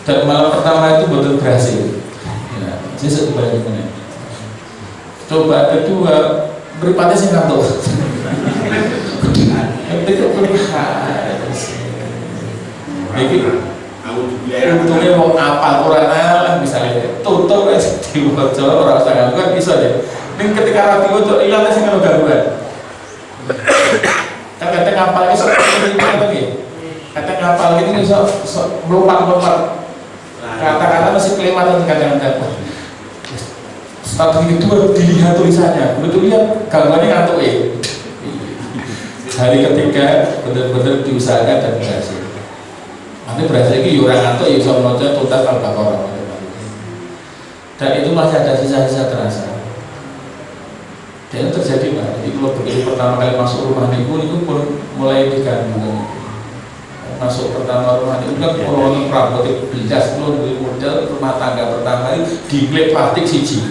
Dan malam pertama itu betul berhasil. Ya, sesuk balik mana. Coba kedua beripatnya sih ngantuk. Ketika berlihat, jadi untungnya mau apal Quran lah misalnya tutup es diwaca orang usah gangguan bisa deh. Ning ketika rapi waca ilang sing kalau gangguan. Kan kadang ngapal iki sok iki. Kadang ngapal ini sok melompat-lompat. Kata-kata masih kelewatan kadang-kadang. Strategi kedua dilihat tulisannya, betul lihat gangguannya ngantuk ya. Hari ketiga benar-benar diusahakan dan berhasil. Nanti berhasil lagi orang ngantuk ya bisa meloncat tuntas Al-Baqarah. Dan itu masih ada sisa-sisa terasa. Dan terjadi Pak. Jadi kalau begitu pertama kali masuk rumah itu pun mulai diganggu. Masuk pertama rumah itu kan kalau rambutnya belas lo dari model rumah tangga pertama itu diglek plastik siji.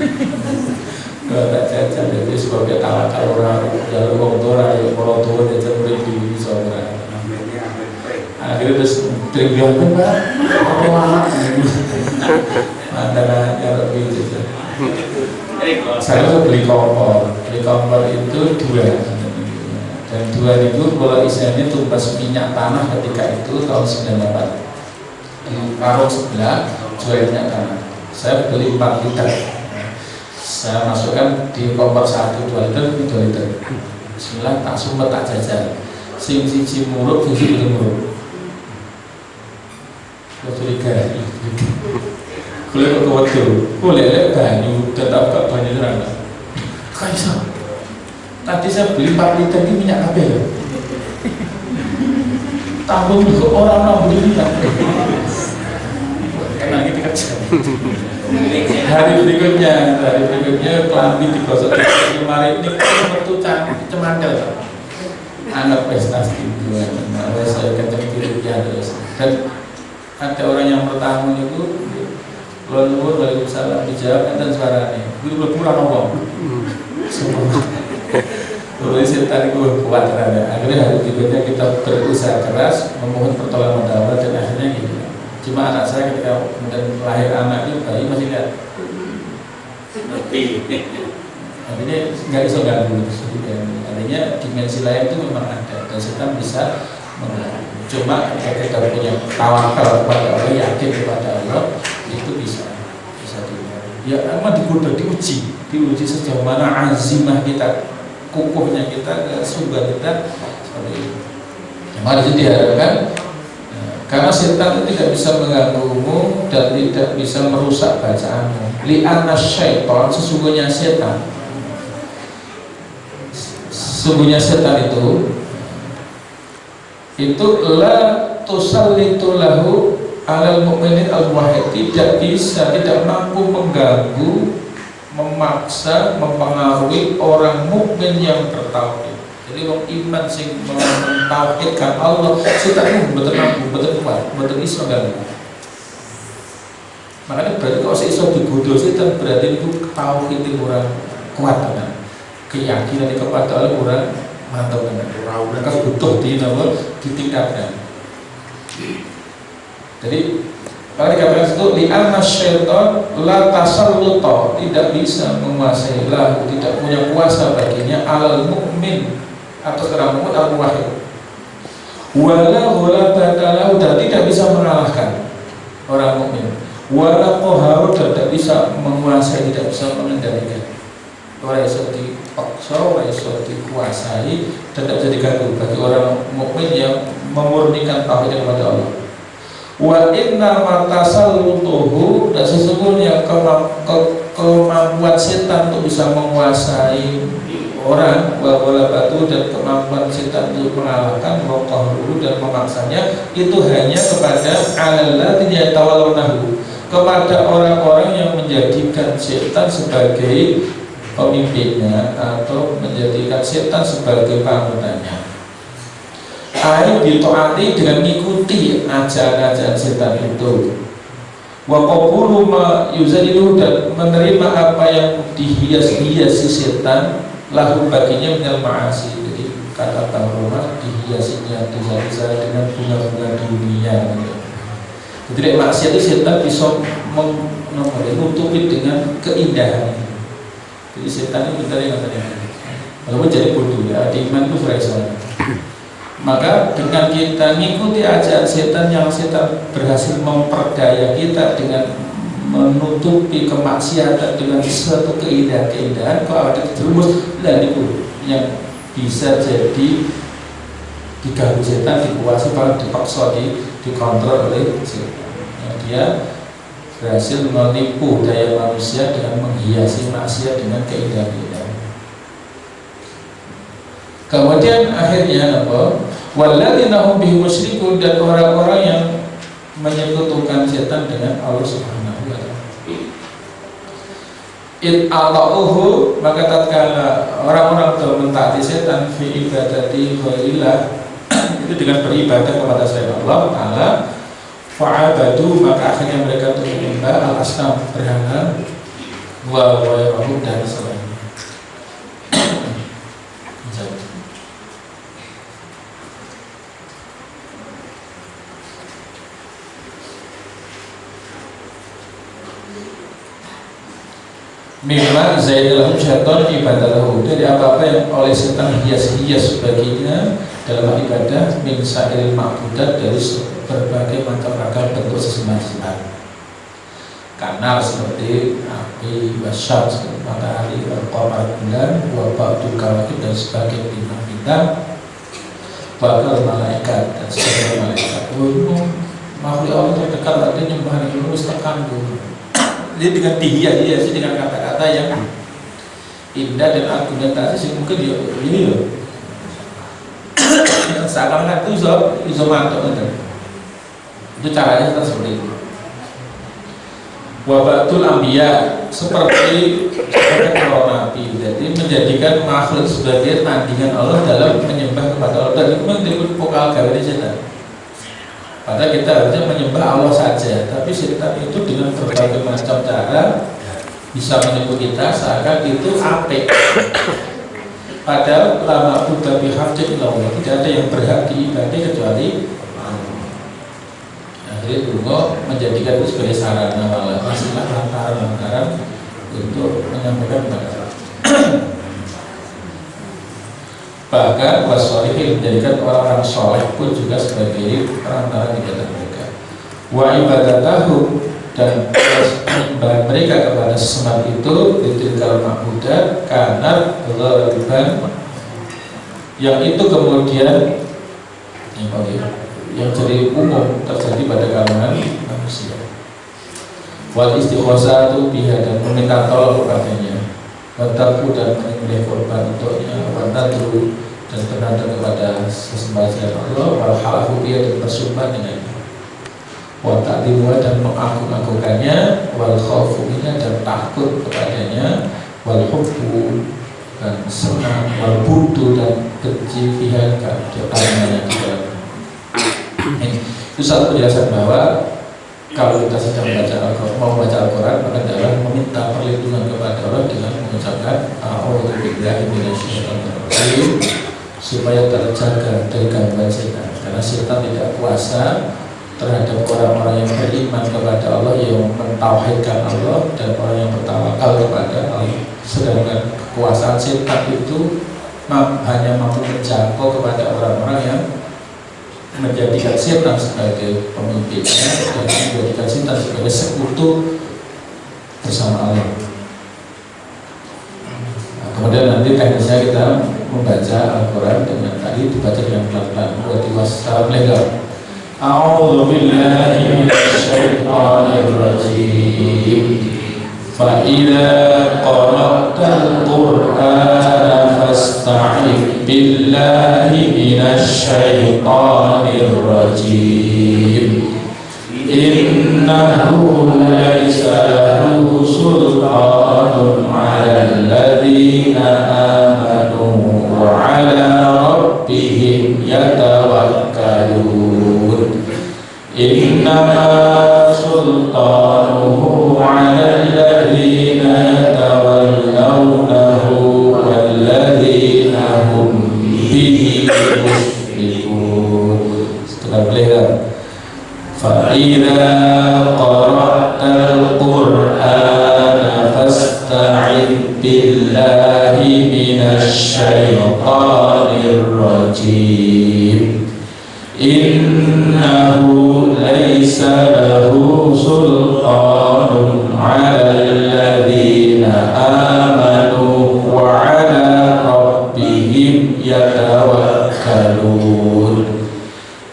Gak jajan jadi sebagai tawakal orang jalur wong tua ya kalau tua jajan beri di seorang. Akhirnya terus teriak Pak, apa anak antara jarak gitu. Saya beli kompor itu dua. Dan dua itu kalau isinya tumpas minyak tanah ketika itu tahun 98 di karung sebelah jual minyak tanah. Saya beli 4 liter. Saya masukkan di kompor 1 2 liter 2 liter. Bismillah tak sumpah tak jajal. Sing siji muruk sing siji muruk. Curiga. Kulit kok wedul. Kulit banyu tetap gak banyu terang. Kaisa. Tadi saya beli 4 liter ini minyak kabel ya. Tambung juga orang beli minyak. Karena kita kerja. Hari berikutnya kelambi digosok di lemari ini metu cemandel. Anggap pesta stimulan. Saya kenceng kiri terus. Dan ada orang yang pertama itu kalau nuwun Waalaikumsalam dijawab dan suaranya. Itu kurang ngomong. Semua. Lalu setan itu kuat terhadap. Akhirnya hari berikutnya kita berusaha keras memohon pertolongan Allah dan akhirnya gitu. Cuma anak saya ketika kemudian lahir anaknya bayi masih lihat. Artinya nggak bisa ganggu. Artinya dimensi lain itu memang ada dan setan bisa mengganggu. Cuma ketika kita punya tawakal kepada Allah, yakin kepada Allah, itu bisa dilihat. Ya, emang diuji sejauh mana azimah kita, kukuhnya kita, sumber kita seperti itu. Maka itu diharapkan karena setan itu tidak bisa mengganggumu dan tidak bisa merusak bacaanmu. Li'anna syaitan, sesungguhnya setan itu la tusallitu lahu alal mu'minin al-wahid, tidak mampu mengganggu, memaksa, mempengaruhi orang mukmin yang bertauhid. Jadi orang iman sing mentauhidkan Allah, setan betul mampu, betul kuat, betul iso ganggu. Makanya berarti kalau iso digoda setan berarti itu tauhid orang kuat kan. Keyakinan kepada Allah orang mantap kan. Mereka butuh ditingkatkan. Jadi kalau dikatakan itu li'anna syaitan la tasalluta, tidak bisa menguasai lahu, tidak punya kuasa baginya alal mukmin atau orang mukmin al-wahid. Wala batalahu, dan tidak bisa mengalahkan orang mukmin. Wala qaharu, dan tidak bisa menguasai, tidak bisa mengendalikan. Ora iso dipaksa, ora iso dikuasai, tidak bisa diganggu bagi orang mukmin yang memurnikan tauhid kepada Allah. Wa inna matasallutuhu, dan sesungguhnya kemampuan setan untuk bisa menguasai orang, wala batu, dan kemampuan setan untuk mengalahkan waqahru dan memaksanya itu hanya kepada alladzina yatawallawnahu, kepada orang-orang yang menjadikan setan sebagai pemimpinnya atau menjadikan setan sebagai panutannya. Ayo ditaati dengan mengikuti ajaran-ajaran setan itu. Wa qabulu ma yuzalilu, dan menerima apa yang dihias-hiasi setan lahu baginya minal ma'asi. Jadi kata Tauroma dihiasinya dosa-dosa dengan bunga-bunga dunia. Jadi maksiat itu setan bisa menutupi dengan keindahan. Jadi setan itu bentar yang katanya, walaupun jadi bodoh ya, di iman itu frasa. Maka dengan kita mengikuti ajaran setan yang setan berhasil memperdaya kita dengan menutupi kemaksiatan dengan suatu keindahan, kalau ada terjerumus dan itu yang bisa jadi diganggu setan, dikuasai, paling dipaksa, dikontrol oleh setan. Dia berhasil menipu daya manusia dengan menghiasi manusia dengan keindahan-keindahan. Kemudian akhirnya apa? Walladzina hum bihi musyrikun, dan orang-orang yang menyekutukan setan dengan Allah Subhanahu wa taala. In ata'uhu, maka tatkala orang-orang itu mentaati setan fi ibadati ghairillah, itu dengan beribadah kepada selain Allah Ta'ala, fa'abadu, maka akhirnya mereka itu menyembah al-asnam, berhala, wa ghairahu, dan selainnya. Mimma zaidalahum syaitan ibadalahu, dari apa-apa yang oleh setan hias-hias baginya dalam ibadah, min sa'iril ma'budat, dari berbagai macam ragam bentuk sesembahan. Kanal seperti api, wasyams, matahari, qamar, bulan, wa ba'dul kawakib, dan sebagian bintang-bintang, bakal malaikat, dan sebagian malaikat. Makhluk Allah terdekat, ada nyembah yang lulus tekan dulu. Jadi dengan dihiasi dengan kata-kata yang indah dan argumentasi, mungkin dia ini loh. Seakan-akan itu bisa mantap kan? Itu caranya seperti itu. Wabatul ambiya, seperti para nabi, jadi menjadikan makhluk sebagai tandingan Allah dalam menyembah kepada Allah. Dan itu menjadi vokal gawe setan. Padahal kita harusnya menyembah Allah saja, tapi setan itu dengan berbagai macam cara bisa menipu kita seakan itu apik. Padahal lama Buddha bihafjid Allah, tidak ada yang berhak diibadai kecuali Allah. Akhirnya Dungo menjadikan itu sebagai sarana, malah masihlah lantaran untuk menyampaikan kepada Allah. Bahkan wasolihin, menjadikan orang-orang soleh pun juga sebagai perantara ibadah mereka. Wa ibadatahu, dan menyembah mereka kepada sesembahan itu ditilkal ma'budat karena ghaliban, yang itu kemudian yang jadi umum terjadi pada kalangan manusia. Wal istighosatu biha, dan meminta tolong kepadanya, wataku, dan menyembelih korban untuknya, wanadru, dan bernadar kepada sesembahan selain Allah, wal halahu biha, dan bersumpah dengannya, wa ta'limuha, dan mengagung-agungkannya, wal khawfu minha, dan takut kepadanya, wal hubbu, dan senang, wal budu, dan benci fiha, karenanya di dalamnya. Itu satu penjelasan bahwa kalau kita sedang mau membaca Al-Quran, maka adalah meminta perlindungan kepada Allah dengan mengucapkan a'udzubillahi minasyaitonir rajim, supaya terjaga dari gangguan setan. Karena setan tidak kuasa terhadap orang-orang yang beriman kepada Allah, yang mentauhidkan Allah, dan orang yang bertawakal kepada Allah. Sedangkan kekuasaan setan itu hanya mampu menjangkau kepada orang-orang yang menjadikan setan sebagai pemimpinnya, dan menjadikan setan sebagai sekutu bersama Allah. Nah, kemudian nanti teknisnya kita membaca Al-Quran dengan tadi dibaca dengan pelan-pelan. Buat wassalam legal. A'udzu billahi minasyaitonir rajim. Fa idza qara'tal Qur'ana fasta'idz billahi minasyaitonir rajim. Innahu laisa lahu sultanun 'alal ladzina amanu wa 'ala rabbihim yatawakkalun. Innama sultanuhu 'alal ladzina yatawallawnahu walladzina hum bihi musyrikun. Setelah beliau fa'idza A'udzu billahi minasy syaithanir rajim. Innahu laisa lahu sultanun 'alal ladzina amanu wa 'ala rabbihim yatawakkalun.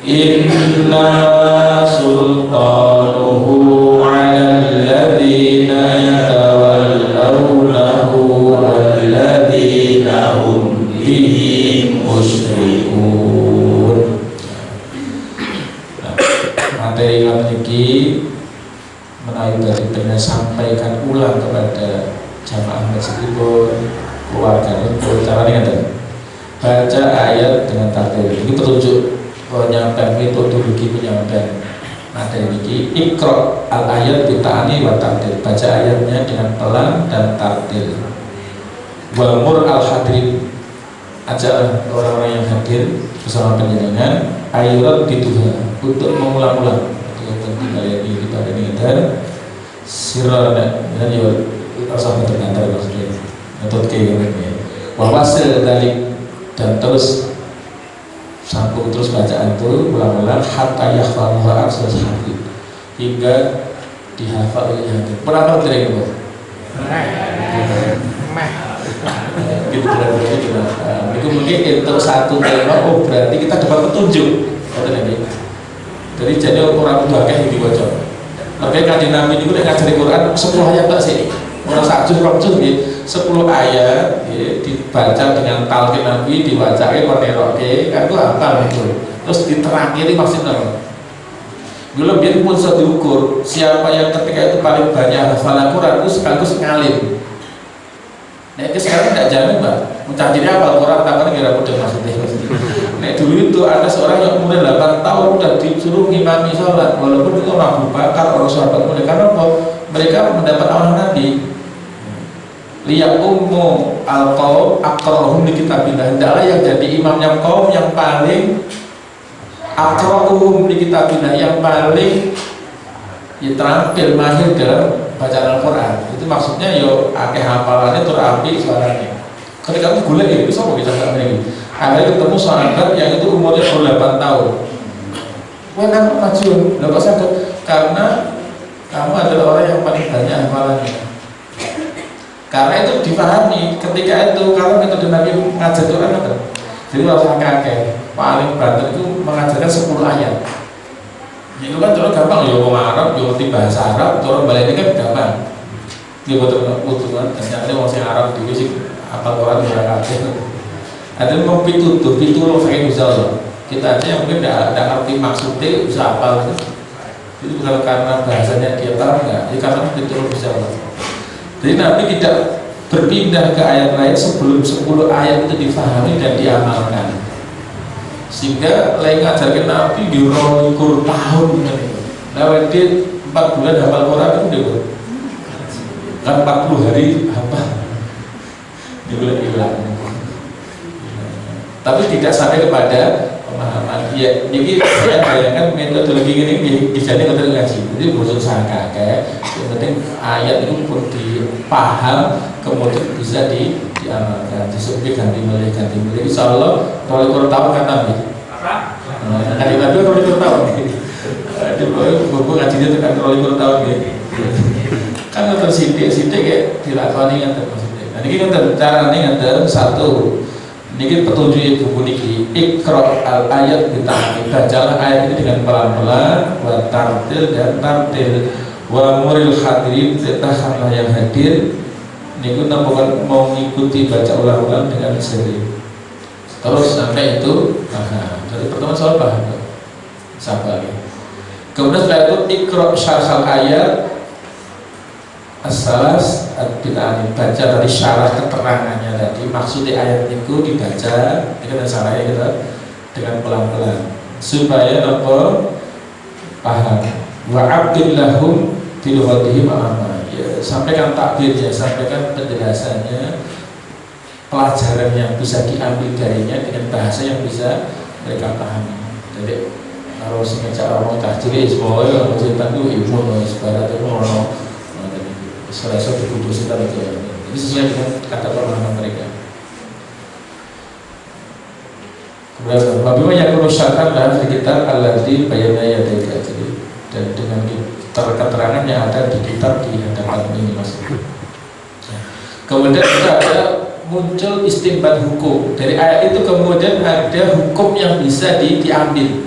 Inna sultanuhu 'alal ladzina yatawallawnahu walladzina hum bihi musyrikun. Materi ini menawi dari benar sampaikan ulang kepada jamaah meskipun keluarga itu caranya ada baca ayat dengan takbir. Ini petunjuk penyampaian metodologi penyampaian materi ini. Iqra al ayat bita'ani wa takbir, baca ayatnya dengan pelan dan takbir. Wa mur al hadirin, ajak orang-orang yang hadir bersama penjenengan ayat dituha untuk mengulang-ulang untuk kalian ini pada dan sirana dan yo rasa tergantar maksudnya metode kayak gini. Wawasil dari dan terus sambung terus bacaan itu ulang-ulang hatta yahfaluha aksas hadid hingga dihafal oleh hadir. Pernah tahu tidak itu? Gitu berarti itu mungkin untuk satu tema. Oh berarti kita dapat petunjuk. Jadi jadi orang tua kayak gitu bocor. Makanya kan Nabi itu udah ngajari Quran 10 ayat tak sih. Orang sakjus rojus gitu 10 ayat dibaca dengan talqin Nabi, dibacain koneroke kan itu apa itu. Terus diterangin maksudnya. Belum dia pun bisa diukur siapa yang ketika itu paling banyak hafalan Quran itu sekaligus ngalim. Nah itu sekarang tidak jamin mbak. Mencari apa Quran tangan kira udah maksudnya. Nah dulu itu ada seorang yang umur 8 tahun udah disuruh ngimami sholat, walaupun itu orang Abu Bakar, orang sahabat muda. Karena apa? Mereka mendapat amanah Nabi. Liyak ummu al-qaum aqra'uhum li kitabillah. Hendaklah yang jadi imamnya kaum yang paling aqra'uhum li kitabillah, yang paling terampil mahir dalam bacaan Al-Quran. Itu maksudnya yo akeh hafalannya terampil suaranya. Ketika kamu gula ya bisa kok kita nggak ini. Akhirnya ketemu sahabat yang itu umurnya 8 tahun. Wah kamu majuan, nggak usah karena kamu adalah orang yang paling banyak hafalannya. Karena itu dipahami ketika itu kalau metode Nabi mengajar Quran apa? Jadi harus kakek paling banter itu mengajarkan 10 ayat. Itu kan cara gampang ya ngomong Arab, ya ngerti bahasa Arab, cara balik ini kan gampang. Dia betul kan, ternyata orang yang Arab dulu sih apa Quran ya kakek. Ada mau pitu lo pakai misal kita aja yang mungkin tidak ngerti maksudnya bisa apa gitu. Itu bukan karena bahasanya dia tahu enggak, ya karena pitu lo bisa. Jadi Nabi tidak berpindah ke ayat lain sebelum 10 ayat itu difahami dan diamalkan. Sehingga lain ngajarkan Nabi di rolikur tahun lewat dia 4 bulan hafal Quran itu dia kan 40 hari hafal diulang. Tapi tidak sampai kepada pemahaman. Ya, jadi saya bayangkan metodologi ini dijadikan untuk ngaji. Jadi bosan sangka kayak yang penting ayat itu pun dipaham, kemudian bisa diamalkan. Disebut ganti mulai. Insya Allah kalau tahu kan Nabi. Nanti Nabi kalau tahu nih. Jadi buku ngajinya itu kan kalau tahu gitu. Kan nonton sidik kayak dilakoni kan maksudnya. Nah ini kan cara ini ada satu. Ini petunjuk buku niki Iqra al ayat dita'ani, bacalah ayat ini dengan pelan-pelan, wa tartil dan tartil, wa muril hadirin, tetahkanlah yang hadir. Ini kita bukan mau mengikuti baca ulang-ulang dengan sering. Terus sampai itu, dari pertemuan soal paham, sabar. Kemudian setelah itu Iqra syarhal ayat as-salas at-bita'ani, baca dari syarah keterangannya tadi, maksudnya ayat itu dibaca dengan caranya kita dengan pelan-pelan supaya apa paham. Wa abdillahum bilughatihim amma, ya, sampaikan takbirnya, sampaikan penjelasannya, pelajaran yang bisa diambil darinya dengan bahasa yang bisa mereka pahami. Jadi kalau sengaja orang tahjir semuanya kalau cerita itu ibu ibarat itu orang selesai diputusin tadi Ini sesuai dengan kata pemahaman mereka. Kemudian Bagaimana yang kerusakan dalam sekitar alladzi bayana yadaika, dan dengan keterangan yang ada di kitab di hadapan ini maksudnya. Kemudian juga ada muncul istinbat hukum dari ayat itu, kemudian ada hukum yang bisa diambil.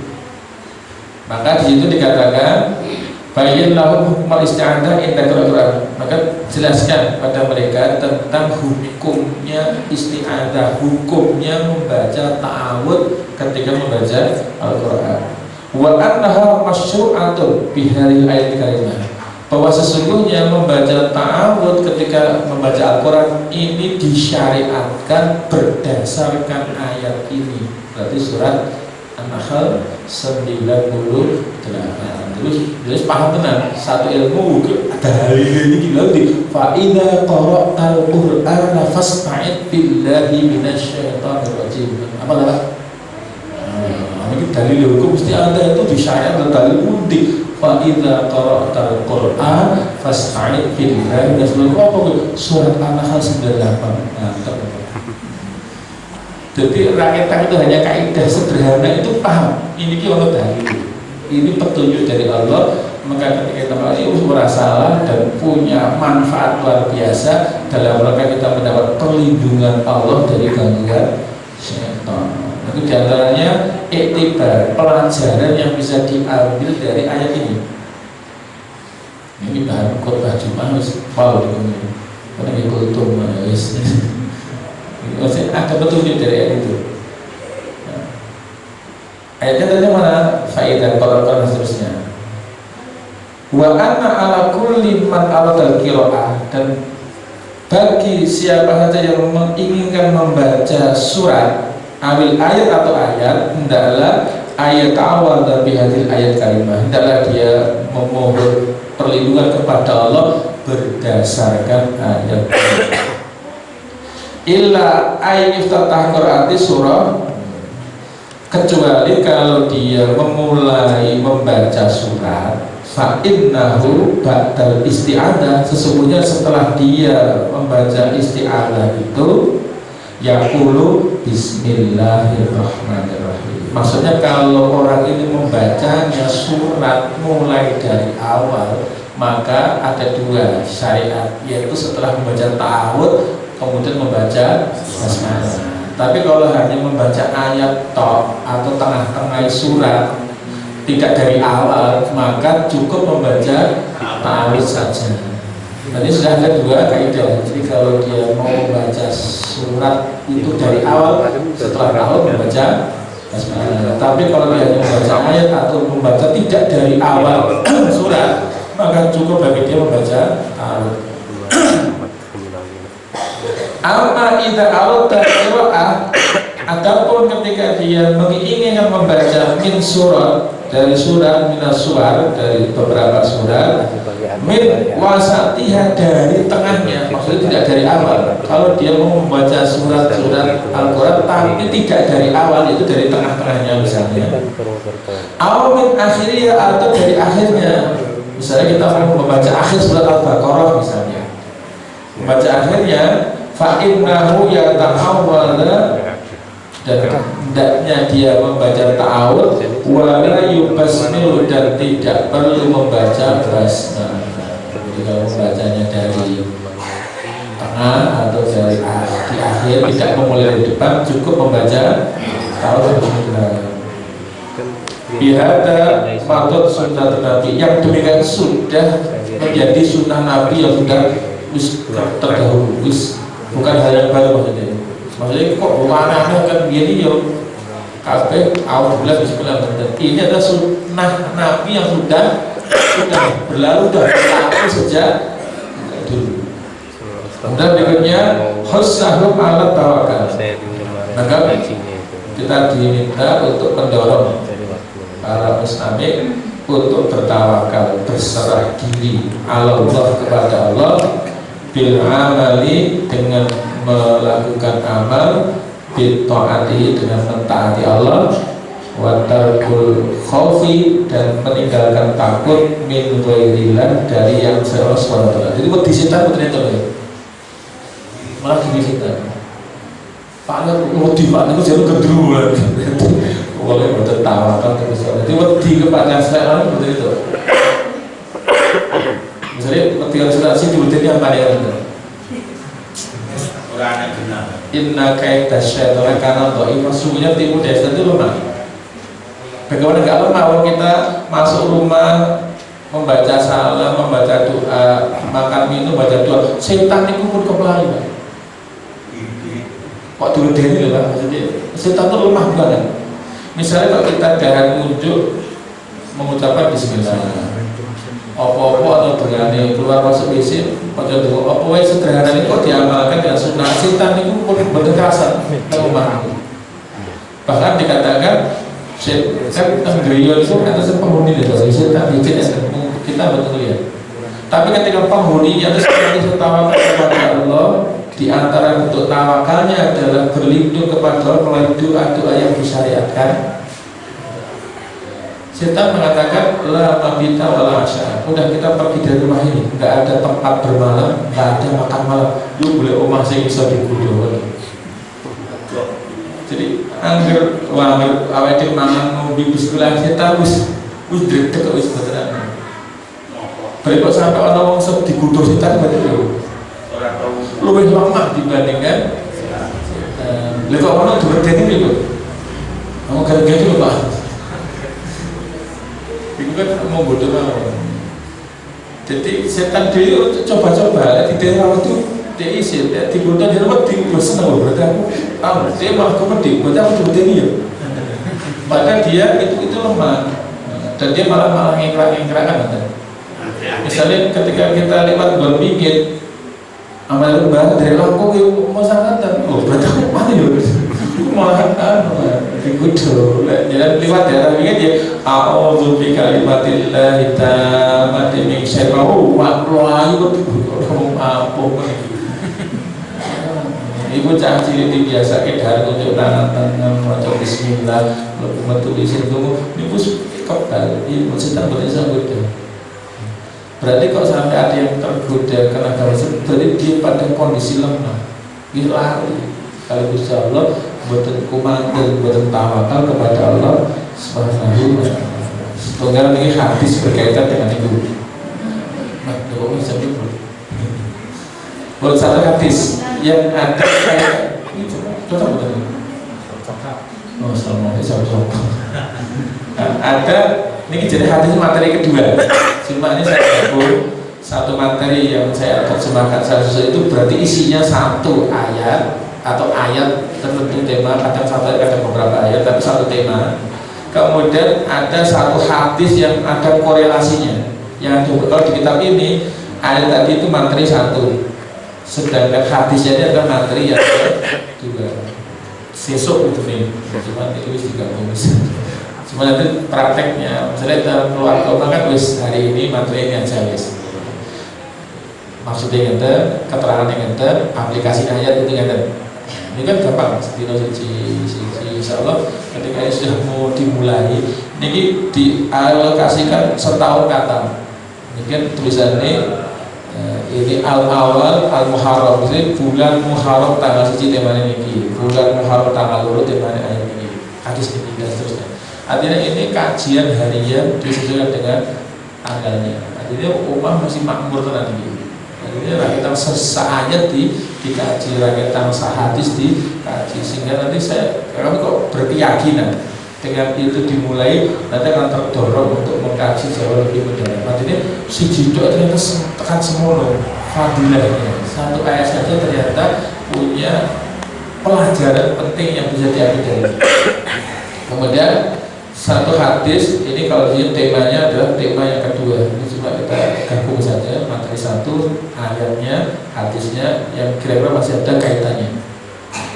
Maka di situ dikatakan bayyin lahum hukmal isti'adzah inda Quran. Maka jelaskan pada mereka tentang hukumnya isti'adzah, hukumnya membaca ta'awudz ketika membaca Al-Qur'an. Wa annaha masyru'atun bi hadhil ayat karimah. Bahwa sesungguhnya membaca ta'awudz ketika membaca Al-Qur'an ini disyariatkan berdasarkan ayat ini. Berarti surat An-Nahl 98. Terus paham tenan satu ilmu dalil ini gila di fa idza qara'tal qur'ana fasta'id billahi minasyaitonir rajim. Apa lah? Ini dalil hukum mesti ada itu di syariat dan dalil mudik. Fa idza qara'tal qur'an fasta'id billahi minasyaitonir rajim. Surat An-Nahl 98. Nah, jadi rakyat itu hanya kaidah sederhana itu paham. Ini kita dalil. Ini petunjuk dari Allah. Maka ketika kita merasa dan punya manfaat luar biasa dalam rangka kita mendapat perlindungan Allah dari gangguan syaitan. Itu diantaranya iktibar, pelajaran yang bisa diambil dari ayat ini. Ini bahan khotbah Jumat harus wow ini. Karena kultum wis. Ada petunjuk dari ayat itu. Ayatnya tadi mana? Faedah Quran dan seterusnya. Wa anna ala kulli man aradal qiraah, dan bagi siapa saja yang menginginkan membaca surat ambil ayat atau ayat, hendaklah ayat awal dan bihadil ayat kalimah, hendaklah dia memohon perlindungan kepada Allah berdasarkan ayat. Illa ayyuftatah qiraati surah, kecuali kalau dia memulai membaca surat fa innahu ba'dal isti'adzah, sesungguhnya setelah dia membaca isti'adzah itu yaqulu bismillahirrahmanirrahim. Maksudnya kalau orang ini membacanya surat mulai dari awal, maka ada dua syariat, yaitu setelah membaca ta'awudz kemudian membaca basmalah. Tapi kalau hanya membaca ayat tok atau tengah-tengah surat tidak dari awal, maka cukup membaca ta'awudz saja. Tadi sudah ada dua kaidah. Jadi kalau dia mau membaca surat itu dari awal, setelah ta'awudz membaca basmalah. Tapi kalau dia hanya membaca ayat atau membaca tidak dari awal surat, maka cukup bagi dia membaca ta'awudz. Amma idza aradta qira'ah, adapun ketika dia menginginkan membaca min surat, dari surat minas suar, dari beberapa surat, min wasatiha, dari tengahnya, maksudnya tidak dari awal. Kalau dia mau membaca surat-surat Al-Qur'an tapi tidak dari awal, itu dari tengah-tengahnya misalnya. Aw min akhirnya, atau dari akhirnya. Misalnya kita mau membaca akhir surat Al-Baqarah misalnya, membaca akhirnya, fa innahu yata'awwala, dan hendaknya dia membaca ta'awudz wala yubasmilu, dan tidak perlu membaca basmalah. Jadi kalau membacanya dari tengah atau dari di akhir, tidak memulai dari depan, cukup membaca ta'awudz. Bihada patut sunnah Nabi, yang demikian sudah menjadi sunnah Nabi yang sudah terdahulu, bukan hal yang baru maksudnya. Maksudnya kok mana kan begini yo, kabeh alhamdulillah bismillah. Ini adalah sunnah Nabi yang sudah berlalu, sudah berlaku sejak dulu. Kemudian berikutnya khussahum ala tawakal. Maka kita diminta untuk mendorong para muslimin untuk bertawakal, berserah diri Allah, kepada Allah, bil amali, dengan melakukan amal, bil taati, dengan mentaati Allah, wa tarkul khaufi, dan meninggalkan takut, min ghairillah, dari yang selain Allah. Jadi buat disita putri itu malah gini kita Pak wedi Pak niku jare gendruwo boleh bertawakan terus jadi wedi kepada saya betul itu misalnya ketika asuransi dibutuhkan apa ya orang anak benar inna kaita syaitan karena dhaif sesungguhnya tipu daya itu lemah. Bagaimana enggak lemah kalau kita masuk rumah membaca salam, membaca doa, makan minum, baca doa, setan itu pun kepelai Pak. Kok diledeni lho Pak, maksudnya setan itu lemah banget. Misalnya kalau kita dahan wudhu mengucapkan bismillah apa-apa atau berani keluar masuk WC pada dulu apa yang sederhana ini kok diamalkan dengan sunnah setan itu pun berdekatan lemah. Bahkan dikatakan kan gereja itu atas penghuni dari setan bikin kita betul ya. Tapi ketika penghuninya itu seperti tawakal kepada Allah, di antara bentuk tawakalnya adalah berlindung kepada Allah melalui doa-doa yang disyariatkan. Setan mengatakan la mabita wala asya. Udah kita pergi dari rumah ini, nggak ada tempat bermalam, nggak ada makan malam. Lu boleh omah sing iso dikudo. Jadi angger awake dhewe mangan ngombe bismillah setan wis dredeg wis beneran. Bari kok sampai ana wong sok dikudo setan berarti lho. Luwih lemah dibandingkan lha kok ana diwedeni lho. Kamu gara-gara itu Pak. Itu kan mau bodoh banget. Jadi setan dulu coba-coba di daerah itu dia isi, dia digoda dia dapat senang loh berarti aku tahu dia malah kepedi, berarti aku coba ini ya. Padahal dia itu lemah dan dia malah ngengkrak-ngengkrakan. Misalnya ketika kita lewat bulan pinggir, amal lebaran dari langkung itu mau sangat oh berarti aku mana ya? Malah dikudo, jalan lewat daerah pinggir dia, a'udzu bikalimatillahi tammati min syarri ma khalaqa. Kamu apa ibu cah cilik biasa kedar untuk tangan maca bismillah lalu metu isin tunggu niku kebal ibu sedang bersangkutan. Berarti kalau sampai ada yang tergoda karena gawat berarti dia pada kondisi lemah dia lari. Kalau Gusti Allah boten kumandel boten tawakal kepada Allah Subhanahu wa taala. Tunggal ini hadis berkaitan dengan itu. Nah, kalau bisa buat satu hadis yang ada kayak ini cocok betul. Oh, assalamualaikum. Ada ini jadi hadis materi kedua. Cuma ini saya gabung satu materi yang saya terjemahkan sesuatu itu berarti isinya satu ayat atau ayat tertentu tema, kadang satu ayat, kadang beberapa ayat, tapi satu tema. Kemudian ada satu hadis yang ada korelasinya. Yang kalau di kitab ini ayat tadi itu materi satu. Sedangkan hadisnya ini adalah materi yang kedua. Sesuk itu nih, cuma itu digabung. Cuma nanti prakteknya, misalnya dalam keluarga kan wis hari ini materi ini aja wis. Maksudnya ngeten, keterangan yang ngeten, aplikasi ayat itu ngeten. Ini kan gampang, sedino suci insyaallah ketika ini sudah mau dimulai, ini dialokasikan setahun kata. Ini kan tulisannya ini al-awal al-muharram, jadi bulan Muharram tanggal 1 temanya ini, bulan Muharram tanggal 2 temanya ayat ini, hadis ini dan seterusnya. Artinya ini kajian harian disesuaikan dengan tanggalnya. Artinya umat masih makmur tenan iki. Artinya rakyat sesaat dikaji, rakyat sahadis dikaji, sehingga nanti kami kok berkeyakinan dengan itu dimulai nanti akan terdorong untuk mengkaji jauh lebih mendalam. Artinya si judul ternyata tekan semono fadilahnya satu ayat saja ternyata punya pelajaran penting yang bisa diambil dari itu. Kemudian satu hadis ini kalau dia temanya adalah tema yang kedua. Ini cuma kita gabung saja materi satu, ayatnya, hadisnya yang kira-kira masih ada kaitannya.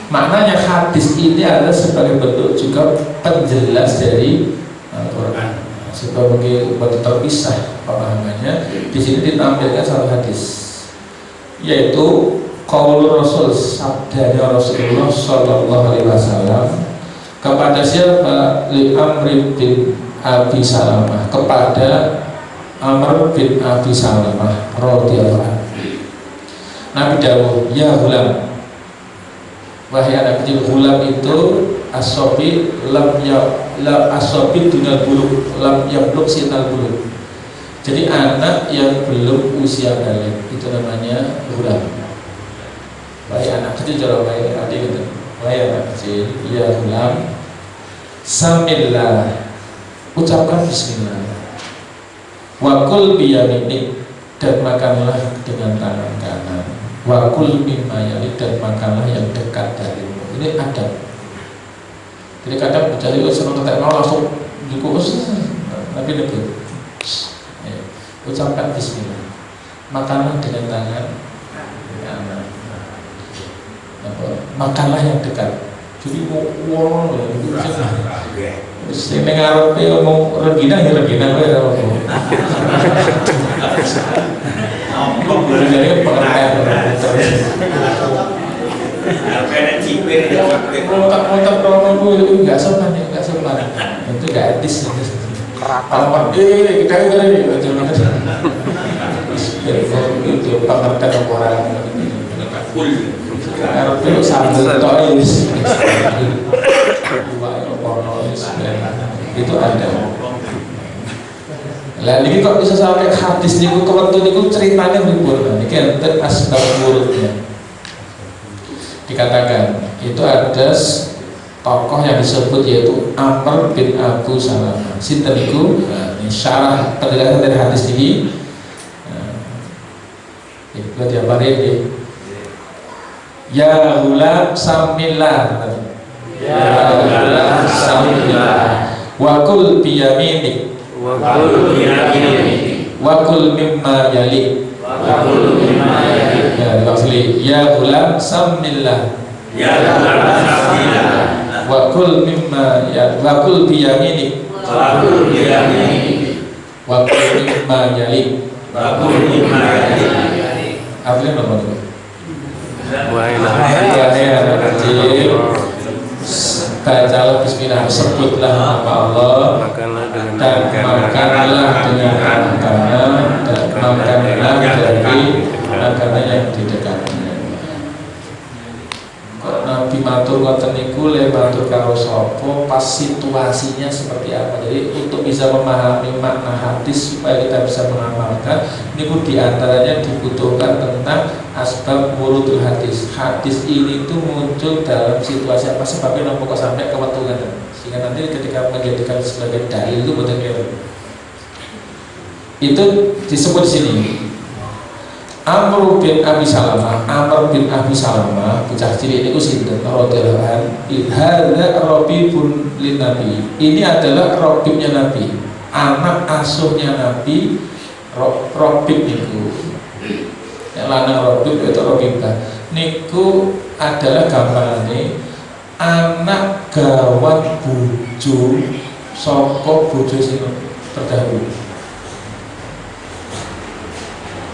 Maknanya hadis ini adalah sebagai bentuk juga penjelas dari Al-Quran. Sebagai bentuk terpisah pemahamannya. Di sini ditampilkan satu hadis, yaitu qaul Rasul, sabdanya Rasulullah Sallallahu Alaihi Wasallam kepada siapa? Li Amr bin Abi Salamah, kepada Amr bin Abi Salamah radhiyallahu anhu. Nabi dawuh, ya gulam, wahai anak kecil. Gulam itu asobi lam asobi dunal buluk lam yabluk sinal buluk. Jadi anak yang belum usia balik itu namanya gulam. Wahai anak kecil, jangan wahai adik gitu. Wahai anak kecil, ya gulam, samillah, ucapkan bismillah. Wakul biyaminik, dan makanlah dengan tangan kanan. Wakul mimma yali, dan makanlah yang dekat darimu. Ini adab. Jadi kadang mencari senang tetek mau langsung cukup, tapi lebih ucapkan bismillah. Makanlah dengan tangan kanan. Makanlah yang dekat. Jadi wow, sing ning ngarepe ngomong regina ya regina wae ora apa. Jadi pengertian terus. Karena cipir ya otak promo itu enggak sopan. Itu enggak etis. Kalau kita ini itu pengertian orang full. Karena sambil tois itu ada. Lah ini kok bisa sampai hadis niku kewentu niku ceritanya pripun? Niki enten asbab wurudnya. Dikatakan itu ada tokoh yang disebut yaitu Amr bin Abu Salamah. Sinten niku? Ini syarah penjelasan dari hadis ini. Itu dia bari ya gulam samillah. Ya gulam samillah. Wa kul biyaminik. Wa kul mimma yali. Ya asli ya gulam samillah. Ya gulam samillah. Wa kul mimma ya wa kul biyaminik. Wa kul mimma yali. Artinya apa itu? Wahai anak kecil, bacalah bismillah, sebutlah nama Allah, dan makanlah dengan makanan, dan makanlah dari makanan yang didekatnya. Kok Nabi matur ngoten niku le matur karo sapa, pas situasinya seperti apa. Jadi untuk bisa memahami makna hadis supaya kita bisa mengamalkan, niku diantaranya dibutuhkan tentang asbab wurudul hadis. Hadis ini tuh muncul dalam situasi apa, sebabnya nopo kok sampai kewetungan, sehingga nanti ketika menjadikan sebagai dalil itu betul kira. Itu disebut di sini. Amr bin Abi Salamah, bocah cilik niku sinten? Radhiyallahu anhu. Hadza rabibun lin Nabi. Ini adalah rabibnya Nabi, anak asuhnya Nabi. Rabib niku lanang robib itu robibah niku adalah gambarane anak gawat bojo saka bojo sing terdahulu.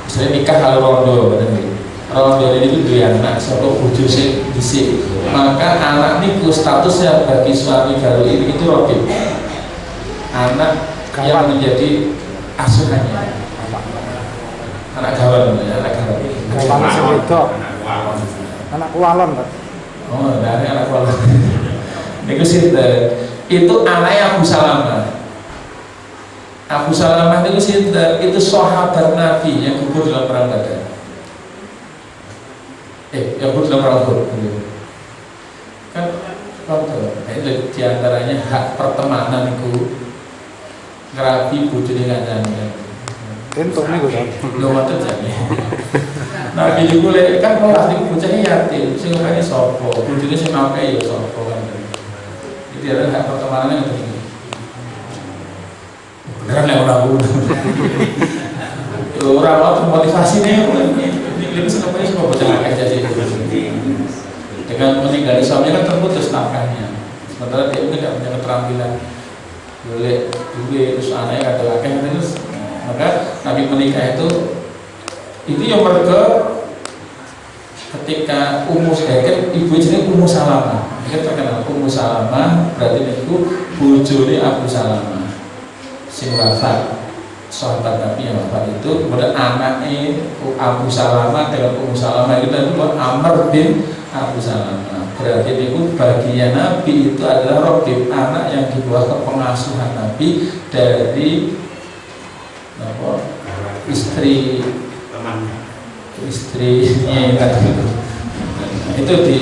Misalnya nikah kalau rondo, rondo ini dua anak saka bojo sing dhisik, maka anak niku statusnya bagi suami baru ini itu robib, anak yang menjadi asuhannya. Anak gawan, anak gawan. Gawan itu anak walon kan? Oh, dari anak walon. Niku sinten? Itu anaknya Abu Salamah. Abu Salamah niku sinten? Itu sahabat Nabi yang gugur dalam perang Badar. Yang gugur dalam perang Uhud. Kan itu diantaranya hak pertemanan niku ngerabi bojone kancane. Entuk niku kan. Lho ngoten jane. Nabi niku lek kan ora niku bocah yatim, sing ngene sapa? Bojone sing mape ya sapa kan. Jadi ada hak pertemanan yang penting. Beneran lek ora kudu. Ora ono motivasine ini seneng sama bocah akeh jadi. Dengan meninggal suaminya kan terputus nafkahnya. Sementara dia tidak punya keterampilan. Boleh duwe terus anaknya ada akeh terus. Maka Nabi menikah itu yang mereka ketika Ummu Salamah, ibu jenis Ummu Salamah, ini terkenal Ummu Salamah berarti itu bojone Abu Salamah, sing wafat, sahabat Nabi yang wafat itu. Kemudian anaknya Abu Salamah dengan Ummu Salamah itu Amr bin Abu Salamah. berarti itu baginya Nabi itu adalah Robib, anak yang di bawah kepengasuhan Nabi dari istrinya itu di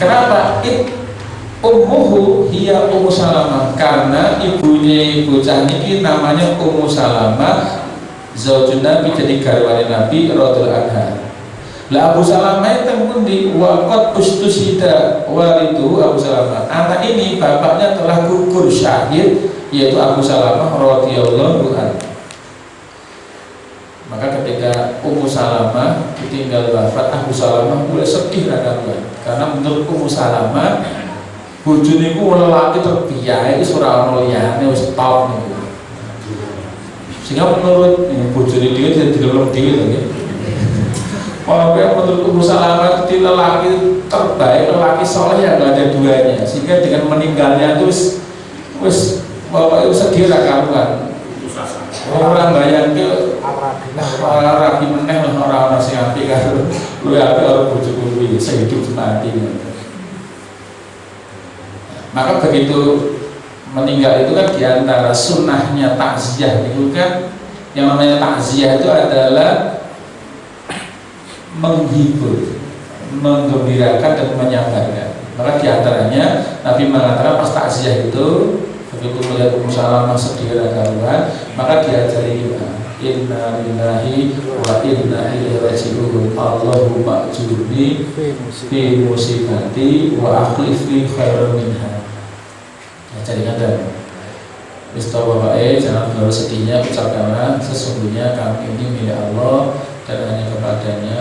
kenapa ummuhu hiya Ummu Salamah, karena ibunya bocah ini namanya Ummu Salamah zaujun Nabi, jadi garwane Nabi radhiyallahu anha. Lah Abu Salamah itu pun di waqat ustusida walidu Abu Salamah, anak ini bapaknya telah gugur syahid, yaitu Abu Salamah radhiyallahu anhu. Maka ketika Ummu Salamah ditinggal wafat, Abu Salamah mulai sedih rakaman, karena menurut Ummu Salamah bojone iku lelaki terbiaya iki ora ono liyane wis top niku. Sehingga menurut bojone dhewe didelok dhewe to nggih. Pokoknya menurut Ummu Salamah itu lelaki terbaik, lelaki soleh yang gak ada duanya. Sehingga dengan meninggalnya itu wis pokoknya sedih rakaman. Orang bayang ke rapi meneh orang sing apik karo luwih apik karo bojoku kuwi sehidup semati. Maka begitu meninggal itu kan diantara sunnahnya takziah itu kan, yang namanya takziah itu adalah menghibur, menggembirakan dan menyabarkan. Maka diantaranya Nabi mengatakan pas takziah itu begitu melihat Ummu Salamah sedih karuan, maka diajari doa, inna lillahi wa inna ilaihi raji'un, Allahumma ajurni fi musibati wa akhlif li khairan minha. Jadi ada Istilah Bapak jangan terlalu sedihnya, ucapkanlah sesungguhnya kami ini milik Allah dan hanya kepadanya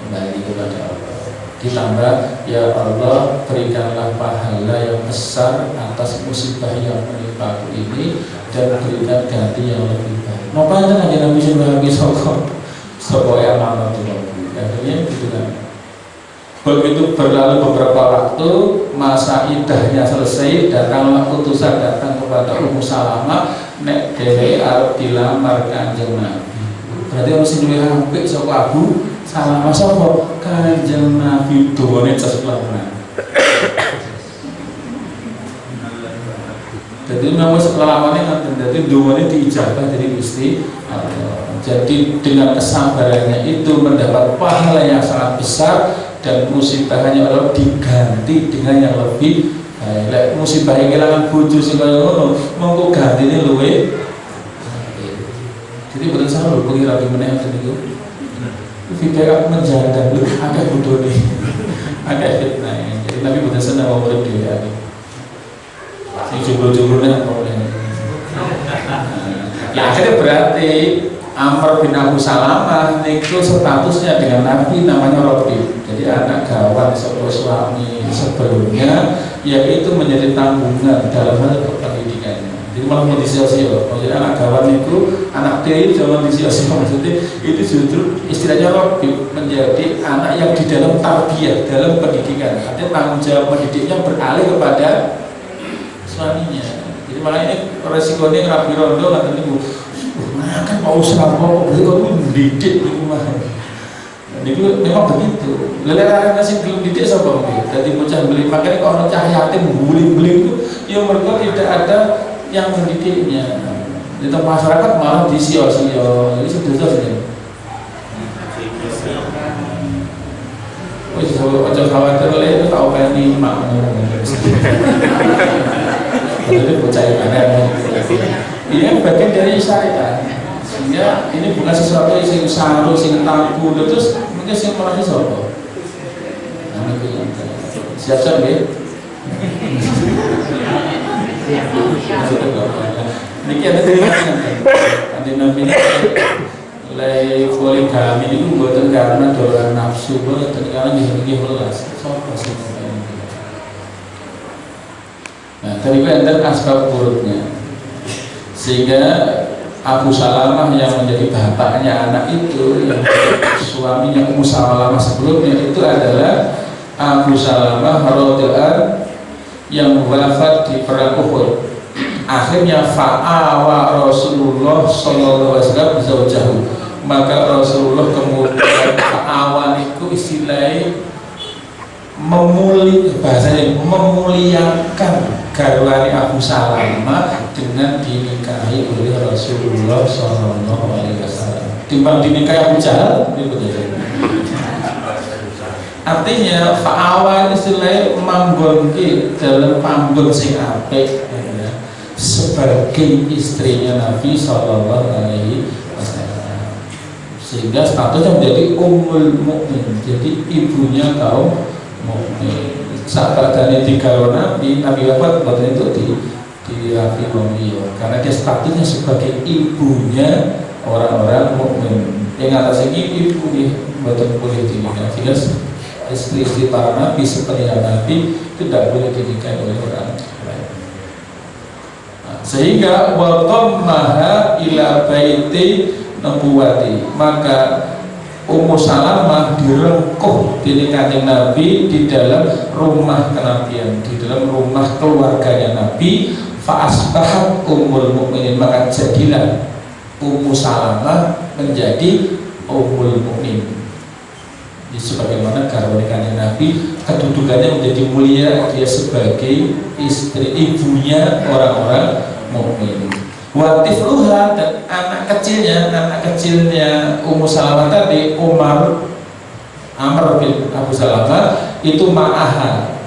kembali kepada Allah. Ditambah, ya Allah berikanlah pahala yang besar atas musibah yang menimpa ini dan berikan ganti yang lebih baik. Napa kan aja Nabi Sallallahu Soko yang mana tuh akhirnya gitu kan. Begitu berlalu beberapa waktu, masa idahnya selesai, datanglah utusan datang kepada Ummu Salamah, nek dhewe arep dilamar Kanjeng Nabi. Berarti harus duwe apik saka Abu Salamah sapa? Kanjeng Nabi dongane cas lamaran. Jadi memang selamanya kan jadi dongane diijabah dari Gusti Allah. Jadi dengan kesabarannya itu mendapat pahala yang sangat besar. Dan musibahnya Allah diganti dengan yang lebih baik. Musibah yang kehilangan bojo sing kaya ngono, mongko gantine luwe. Jadi boten salah lho pengira di meneh niku. Feedback menjaga lho akeh bodone. Akeh fitnah. Jadi Nabi boten seneng wong urip dhewe akeh. Sing jomblo-jomblone apa oleh. Ya akhirnya berarti Amr bin Abu Salamah itu statusnya dengan Nabi namanya Robib. Jadi anak gawan sebuah suami sebelumnya, yaitu menjadi tanggungan dalam hal pendidikannya. Jadi malah mau disia-sia. Jadi anak gawan itu, anak dia itu jangan disia-sia. Maksudnya itu justru istilahnya Robib, menjadi anak yang di dalam tarbiyah, dalam pendidikan. Artinya tanggung jawab pendidiknya beralih kepada suaminya. Jadi malah ini resikonya Rabi Rondo nggak tentu. Kan mau serap kok beli kok mendidik di rumah. Jadi memang begitu. Lelera nasi belum didik sama mungkin. Jadi bocah beli makanya kalau orang cahyatin beli itu, ya mereka tidak ada yang mendidiknya. Di tempat masyarakat malah disio-sio. Jadi sudah saja. Wih, kalau ojo khawatir itu tak apa ini makmur. Jadi bocah yang ada. Ini bagian dari syariat. Sehingga ini bukan sesuatu yang saru, yang tabu, terus mungkin yang merasa sopo. Siap-siap ya. Ini ada nanti Nabi lay poligami itu buatan karena dorongan nafsu, buatan karena gini belas. Sopo sih. Nah, tadi kan asbab buruknya. Sehingga Abu Salamah yang menjadi bapaknya anak itu, yang suaminya Ummu Salamah sebelumnya itu adalah Abu Salamah radhiyallahu yang wafat di perang Uhud. Akhirnya fa'awa Rasulullah sallallahu alaihi wasallam zaujahu. Maka Rasulullah kemudian fa'awan itu istilah bahasanya memuliakan garwani Abu Salamah dengan dinikahi oleh Rasulullah Shallallahu Alaihi Wasallam. Timbang dinikahi Abu Jahal, artinya fa'awa istilahnya manggonki dalam panggon sing apik ya, sebagai istrinya Nabi Shallallahu Alaihi Wasallam, sehingga statusnya menjadi ummul mukmin, jadi ibunya kaum mukmin. Sahabat dari tiga Nabi wafat waktu itu di Rafi Muhammad karena dia statusnya sebagai ibunya orang-orang mukmin. Yang atas ini ibu nih buatan boleh dinikahi, sehingga istri-istri para nabi seperti nabi tidak boleh dinikahi oleh orang lain. Sehingga wakom maha ila baiti nubuwati, maka Ummu Salamah direngkuh dinikahi Nabi di dalam rumah kenabian, di dalam rumah keluarganya Nabi. Fa asbahat ummul mukminin, maka jadilah Ummu Salamah menjadi ummul mukmin. Sebagaimana garwanikanya Nabi, kedudukannya menjadi mulia, dia sebagai istri ibunya orang-orang mukmin. Watifluha, dan anak kecilnya Ummu Salamah tadi, Amr bin Abu Salamah itu ma'aha,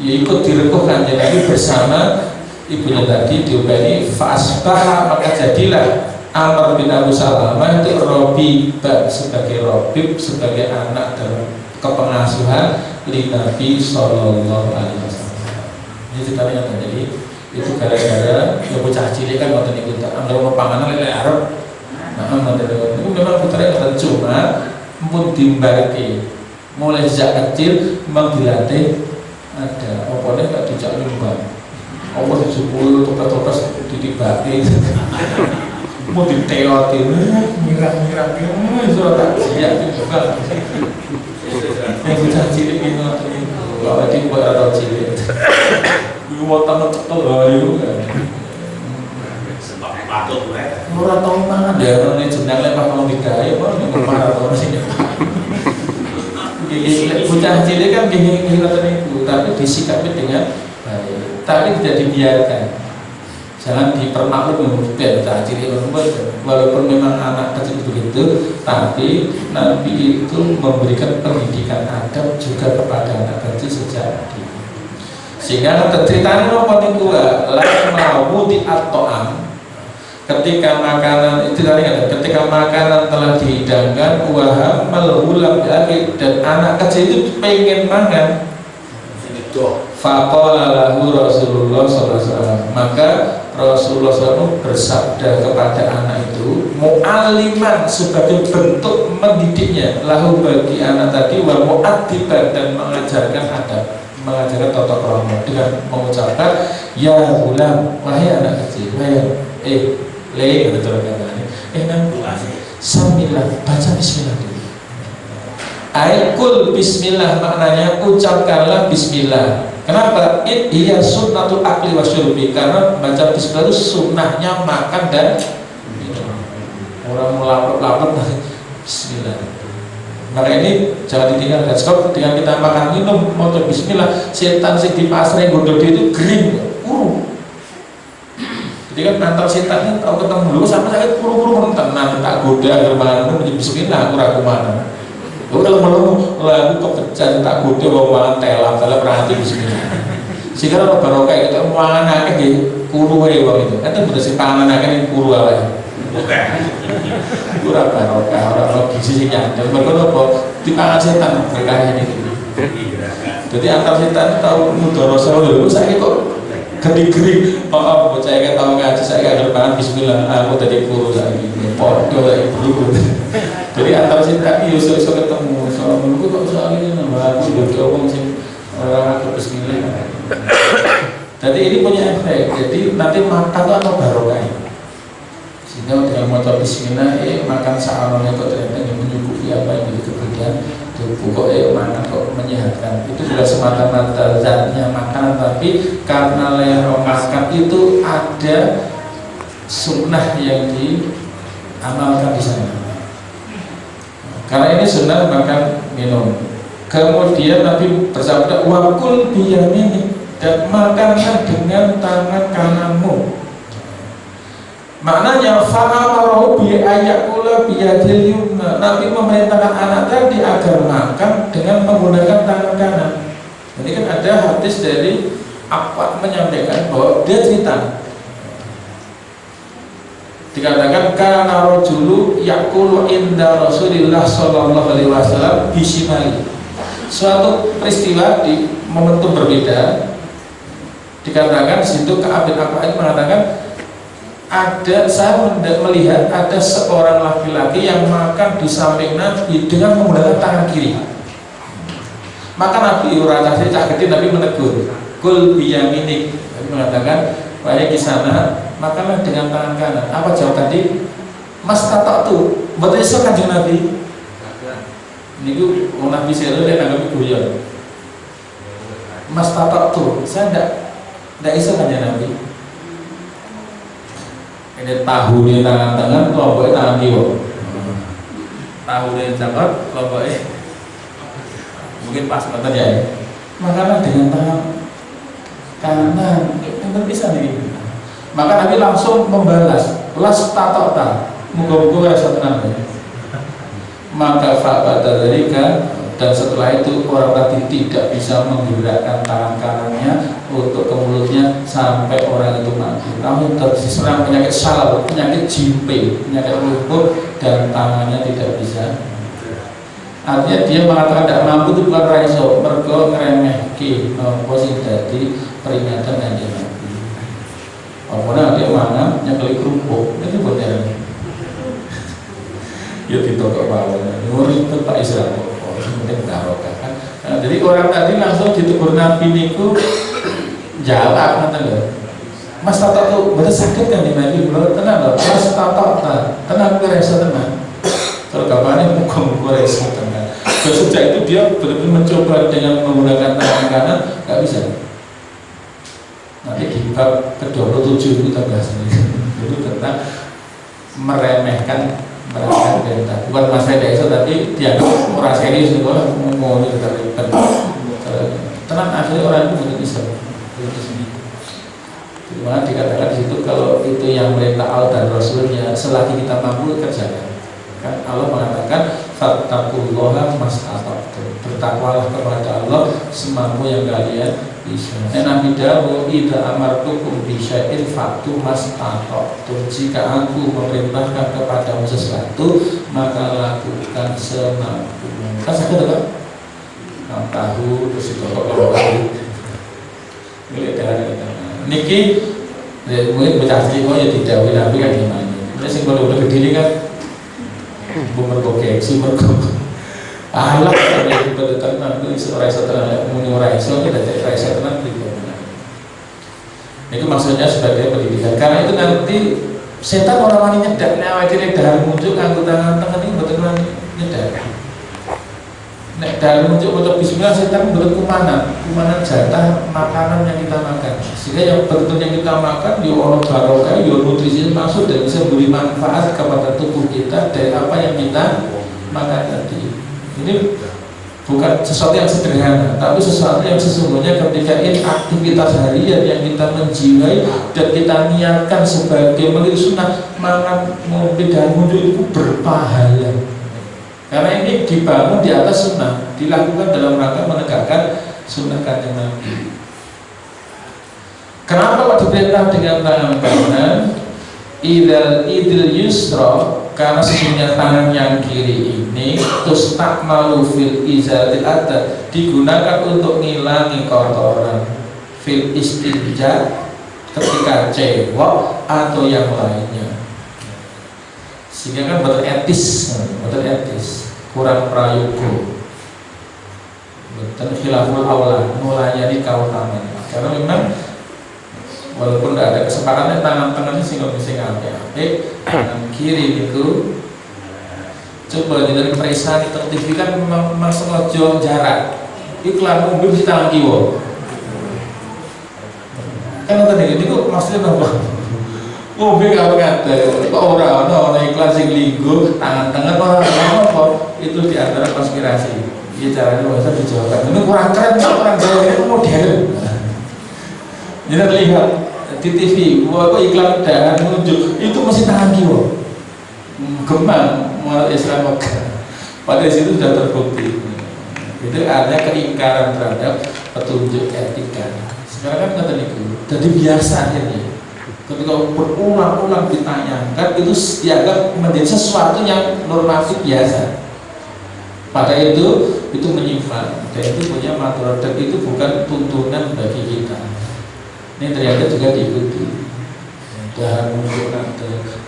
ya ikut direngkuhkan Nabi bersama ibunya tadi diubani. Fa'asbaha, maka jadilah Amr bin Abu Salamah itu Robiban, sebagai Robib, sebagai anak dalam kepengasuhan li Nabi Sallallahu Alaihi Wasallam. Ini ceritanya jadi itu gara-gara ya bocah cilik kan ngoten niku tak ambil panganan lele Arab. Nah, ngoten niku memang putranya ngoten, cuma pun dimbarke mulai sejak kecil memang dilatih ada opone gak dijak nyumbang. Apa disepul topas-topas ditibake. Mau diteotin mirang-mirang surat takziah juga. Yang bocah cilik iki ngoten niku. Lha iki buat ora cilik. Mau tangan cekel ayo kan. Sebab patut wae. Ora tau mangan ya ngene jeneng lek pas mau digawe apa nek maraton sing. Bocah cilik kan gini ngoten niku, tapi disikapi dengan baik. Tapi tidak dibiarkan. Jangan dipermaklum biar bocah cilik walaupun memang anak kecil begitu, tapi Nabi itu memberikan pendidikan adab juga kepada anak kecil sejak dini. Sehingga ceritanya apa niku mau diatoam, ketika makanan itu tadi ada, ketika makanan telah dihidangkan waham melhulam dan anak kecil itu pengen mangan, faqala lahu Rasulullah SAW, maka Rasulullah SAW bersabda kepada anak itu mu'aliman, sebagai bentuk mendidiknya, lahu bagi anak tadi, wa mu'adiban, dan mengajarkan adab, mengajarkan tata krama dengan mengucapkan ya gulam, wahai anak kecil, wahai sambillah, baca bismillah dulu. Aikul bismillah, maknanya ucapkanlah bismillah. Kenapa? Iya sunnatul akli wa syurbi, karena baca bismillah itu sunnahnya makan dan minum. Orang melapor bismillah. Maka ini jangan ditinggalkan. Sebab ketika kita makan minum mau bismillah, setan sing di pasar gondol itu gering, kuru. Jadi kan antar setan ini tahu ketemu dulu sama saya kuru-kuru tenang, tak goda germangan menjadi bismillah, aku ragu mana. Lalu kalau melulu lagu kepecat tak goda bawa mangan telam, kalau berarti bismillah. Sehingga kalau barokah itu mangan akeh nggih kuru wae wong itu. Itu bener sing panganan akeh ning kuru wae. Bukan. Ora barokah, ora gizi sing nyandel. Mergo apa? Dipangan setan berkah iki. Jadi antar setan tahu mudharasa lho saiki kok gede-gede. Oh, bocah iki tau ngaji saiki gak pangan bismillah, aku dadi kuru saiki. Padha lek ibu. Jadi antar setan iki iso ketemu. Soal menunggu kok soal ini nambah aku lho wong sing ora aku bismillah. Jadi ini punya efek. Jadi nanti makan tuh atau barokah. Sehingga dengan motor bismillah, makan searahnya kok ternyata yang menyuguhi apa yang jadi kebutuhan tubuh, kok makan kok menyehatkan. Itu sudah semata-mata zatnya makanan, tapi karena lero makan itu ada sunnah yang diamalkan di sana. Karena ini sunnah makan minum. Kemudian Nabi bersabda, wakul biyamini, dan makanlah dengan tangan kananmu. Maknanya fa'amarahu bi ayakula biyadil yumna. Nabi memerintahkan anak tadi agar makan dengan menggunakan tangan kanan. Ini kan ada hadis dari Abbas menyampaikan bahwa dia cerita, dikatakan kana rajulu yaqulu inda Rasulillah sallallahu alaihi wasallam bisimali. Suatu peristiwa di momentum berbeda, dikatakan di situ Ka'ab bin Aqbah mengatakan, saya melihat ada seorang laki-laki yang makan di samping Nabi dengan menggunakan tangan kiri. Maka Nabi uratasi cak gede, Nabi menegur, kul biyaminik. Nabi mengatakan, wahai kisana, makanlah dengan tangan kanan. Apa jawab tadi? Mas tatok tuh, betul iso kanjeng Nabi. Ini gue Nabi selo dia nanggapi guyon. Mas tatok tuh, saya tidak iso kanjeng Nabi. Ini tahu di tangan-tangan, kelompoknya tangan kiri. Tahu di cakot, kelompoknya mungkin pas betul ya. Makanlah dengan tangan kanan, yang bisa nih. Maka Nabi langsung membalas, las tatota, muka-muka rasa tenang. Maka fakta dari kan, dan setelah itu orang tadi tidak bisa menggerakkan tangan kanannya untuk ke mulutnya sampai orang itu mati. Namun terserang penyakit salal, penyakit jimpe, penyakit lumpuh, dan tangannya tidak bisa. Artinya dia mengatakan tidak mampu itu bukan raiso, mergo ngeremehki nopo sing dadi peringatan kanjeng Nabi. Apalagi dia mangan nyekeli kerupuk, itu benar. Ya ditokok bawah, murid itu Pak Israel, penting barokah kan. Nah, jadi orang tadi langsung ditegur Nabi niku jawab kata lho. Mas tato tuh betul sakit kan di Nabi, belum tenang loh. Mas tato tenang berasa tenang. Kalau kabarnya muka rasa tenang. Sejak itu dia benar-benar mencoba dengan menggunakan tangan kanan, nggak bisa. Nanti di bab ke-27 kita bahas ini. Itu tentang meremehkan perintah. Bukan masalah desa, tapi dianggap orang serius itu mau terlibat. Tenang, akhirnya orang itu betul bisa. Dimana dikatakan di situ kalau itu yang perintah Allah dan Rasulnya, selagi kita mampu kerjakan. Kan Allah mengatakan fattaqullaha mastata'tum, bertakwalah kepada Allah semampu yang kalian bisa. Nabi Dawud, idza amartukum bi syai'in fa'tu mastata'tum, jika aku memerintahkan kepadamu sesuatu maka lakukan semampumu. Kan sakit kan? Tahu terus itu kok niki mungkin berarti kok ya tidak Nabi kan gimana. Ini sing kalau udah berdiri kan bumergo gengsi mergo Allah sampai betul tenan itu iso ora iso tenan muni ora iso kita jadi ora iso tenan itu maksudnya sebagai pendidikan, karena itu nanti setan orang wani nyedak nek awake dhewe dahar muncul nganggo tangan tengah iki mboten wani nyedak. Nek dahar muncul untuk bismillah setan mboten kumanan jatah makanan yang kita makan. Sehingga yang betul yang kita makan yo ono barokah, yo nutrisi maksud dan bisa memberi manfaat kepada tubuh kita dari apa yang kita makan tadi. Ini bukan sesuatu yang sederhana, tapi sesuatu yang sesungguhnya ketika ini aktivitas harian yang kita menjiwai dan kita niatkan sebagai meniru sunnah, maka mobil dan wudhu itu berpahala. Karena ini dibangun di atas sunnah, dilakukan dalam rangka menegakkan sunnah kanjeng Nabi. Kenapa kok diperintah dengan tangan kanan? Idil yusra, karena sesungguhnya tangan yang kiri ini tustakmalu fil izatil adad, digunakan untuk ngilangi kotoran, fil istinja ketika cewek atau yang lainnya, sehingga kan betul etis, kurang prayoga, betul khilaful aula, mulanya di kautaman. Karena memang walaupun tidak ada kesepakatan tangan-tangannya sehingga bisa ngapain, tangan kiri itu coba dari periksa tertipi kan memang sengaja jarak iklan mobil di tangan kiwo kan tadi ini kok maksudnya apa mobil kalau kata kok orang iklan sing linggo tangan-tangan apa itu di antara konspirasi. Iya caranya bahasa dijawabkan. Ini kurang keren, kurang gaya, itu modern. Jadi lihat di TV, waktu iklan dahan menunjuk itu masih tangan kiri. Gemang muat Islam Mekah. Pada situ sudah terbukti. Itu artinya keingkaran terhadap petunjuk etika. Sekarang kan kata itu, jadi biasa akhirnya. Ketika berulang-ulang ditanyakan itu dianggap menjadi sesuatu yang normatif biasa. Pada itu menyimpang. Dan itu punya maturadat itu bukan tuntunan bagi kita. Ini ternyata juga diikuti. Dan menunjukkan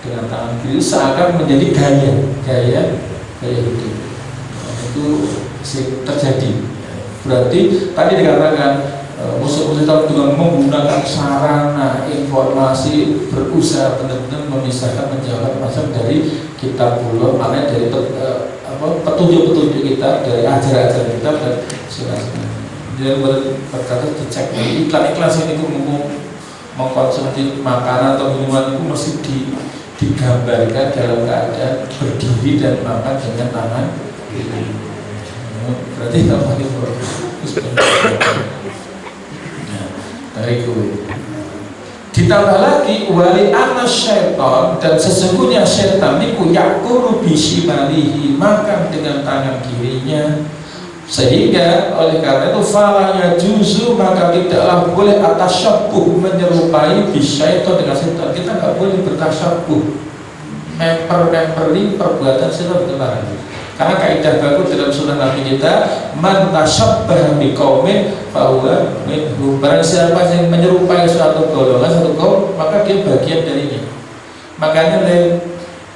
dengan tangan kiri seakan menjadi gaya hidup. Itu terjadi. Berarti tadi dikatakan musuh-musuh Islam dengan menggunakan sarana informasi berusaha benar-benar memisahkan menjawab masalah dari kitabullah, maknanya dari petunjuk-petunjuk kita, dari ajaran-ajaran kita dan sunnah. Dia berkata dicek iklan-iklan sini itu mengkonsumsi makanan atau minuman itu mesti digambarkan dalam keadaan berdiri dan makan dengan tangan kiri. Berarti tak pakai itu. Ditambah lagi wali anas syaitan, dan sesungguhnya syaitan niku yakulu bisimalihi, makan dengan tangan kirinya, sehingga oleh karena itu falanya juzu, maka tidaklah boleh atasyabbuh menyerupai bisyaitan dengan syaitan. Kita nggak boleh bertasyabbuh memper-memperi perbuatan syaitan terlarang. Karena kaidah bagus dalam sunnah Nabi kita, man tasyabbaha biqaumin fahuwa minhum. Barang siapa yang menyerupai suatu golongan, satu kaum, maka dia bagian darinya. Makanya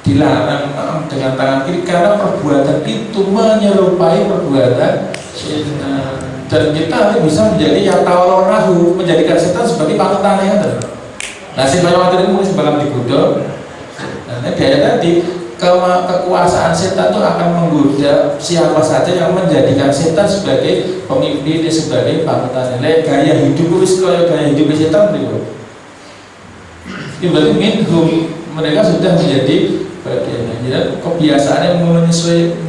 dilarang dengan tangan kiri karena perbuatan itu menyerupai perbuatan syaitan. Dan kita bisa menjadi yatawallahu, menjadikan setan sebagai panutan yang ada. Nah, si banyak itu mungkin sebagai digodok. Nah, dia tadi kekuasaan setan itu akan menggoda siapa saja yang menjadikan setan sebagai pemimpin, sebagai panutan. Gaya hidup gaya hidup setan itu. Berarti minhum, mereka sudah menjadi bagian. Jadi kebiasaan yang menyesuai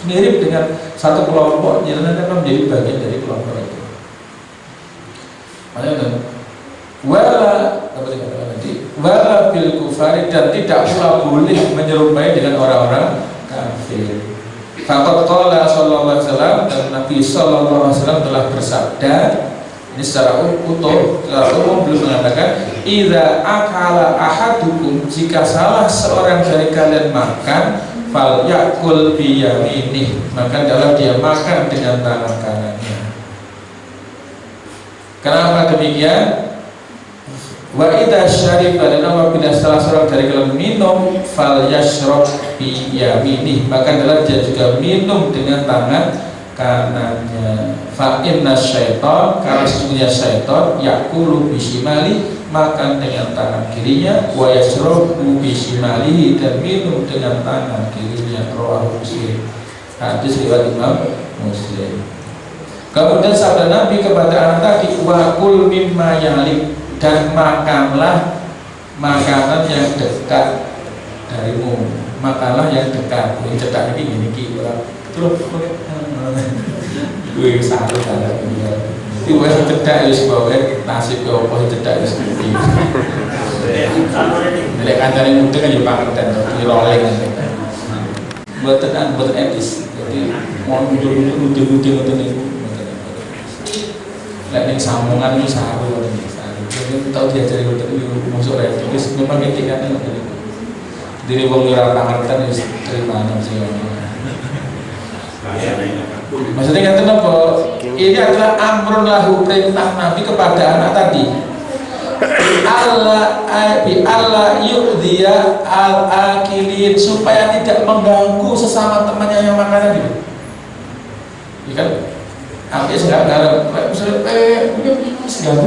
mirip dengan satu kelompok, jadi akan menjadi bagian dari kelompok itu. Makanya wala bil kufari, dan tidak pula boleh menyerupai dengan orang-orang kafir. Faqad qala sallallahu alaihi wasallam, dan Nabi sallallahu alaihi wasallam telah bersabda, ini secara utuh, secara umum belum mengatakan, idza akala ahadukum, jika salah seorang dari kalian makan, fal yakul bi yaminih, maka adalah dia makan dengan tangan kanannya. Kenapa demikian? Wa idza syariba, dan apabila salah seorang dari kalian minum, fal yashrab bi yaminih, maka adalah dia juga minum dengan tangan kanannya. Fa inna syaitan, karena sesungguhnya syaitan yakulu bisimali, makan dengan tangan kirinya, wa yashrabu bisimalihi, dan minum dengan tangan kirinya. Rawahu Muslim. Hadis riwayat Imam Muslim. Kemudian sabda Nabi kepada anak tadi, wa kul mimma yalik, dan makanlah makanan yang dekat darimu, makanlah yang dekat. Yang dekat ini terus gue satu ada dia. Itu yang cedak wis bawa nasib ke opo cedak wis iki. Nek kancane muda kan yo pangerten di rolling. Mboten etis. Jadi mau nuduh-nuduh ngoten niku. Lek ning sambungan itu saru ngoten iki. Jadi tahu diajari ngoten iki musuh rek. Wis memang etikane ngoten niku. Diri wong ora pangerten wis terima sih. Maksudnya kata apa? Ini adalah amrun lahu, perintah Nabi kepada anak tadi. Allah yu'dhiya al-akilin, supaya tidak mengganggu sesama temannya yang makanan itu. Iya kan? Artinya segala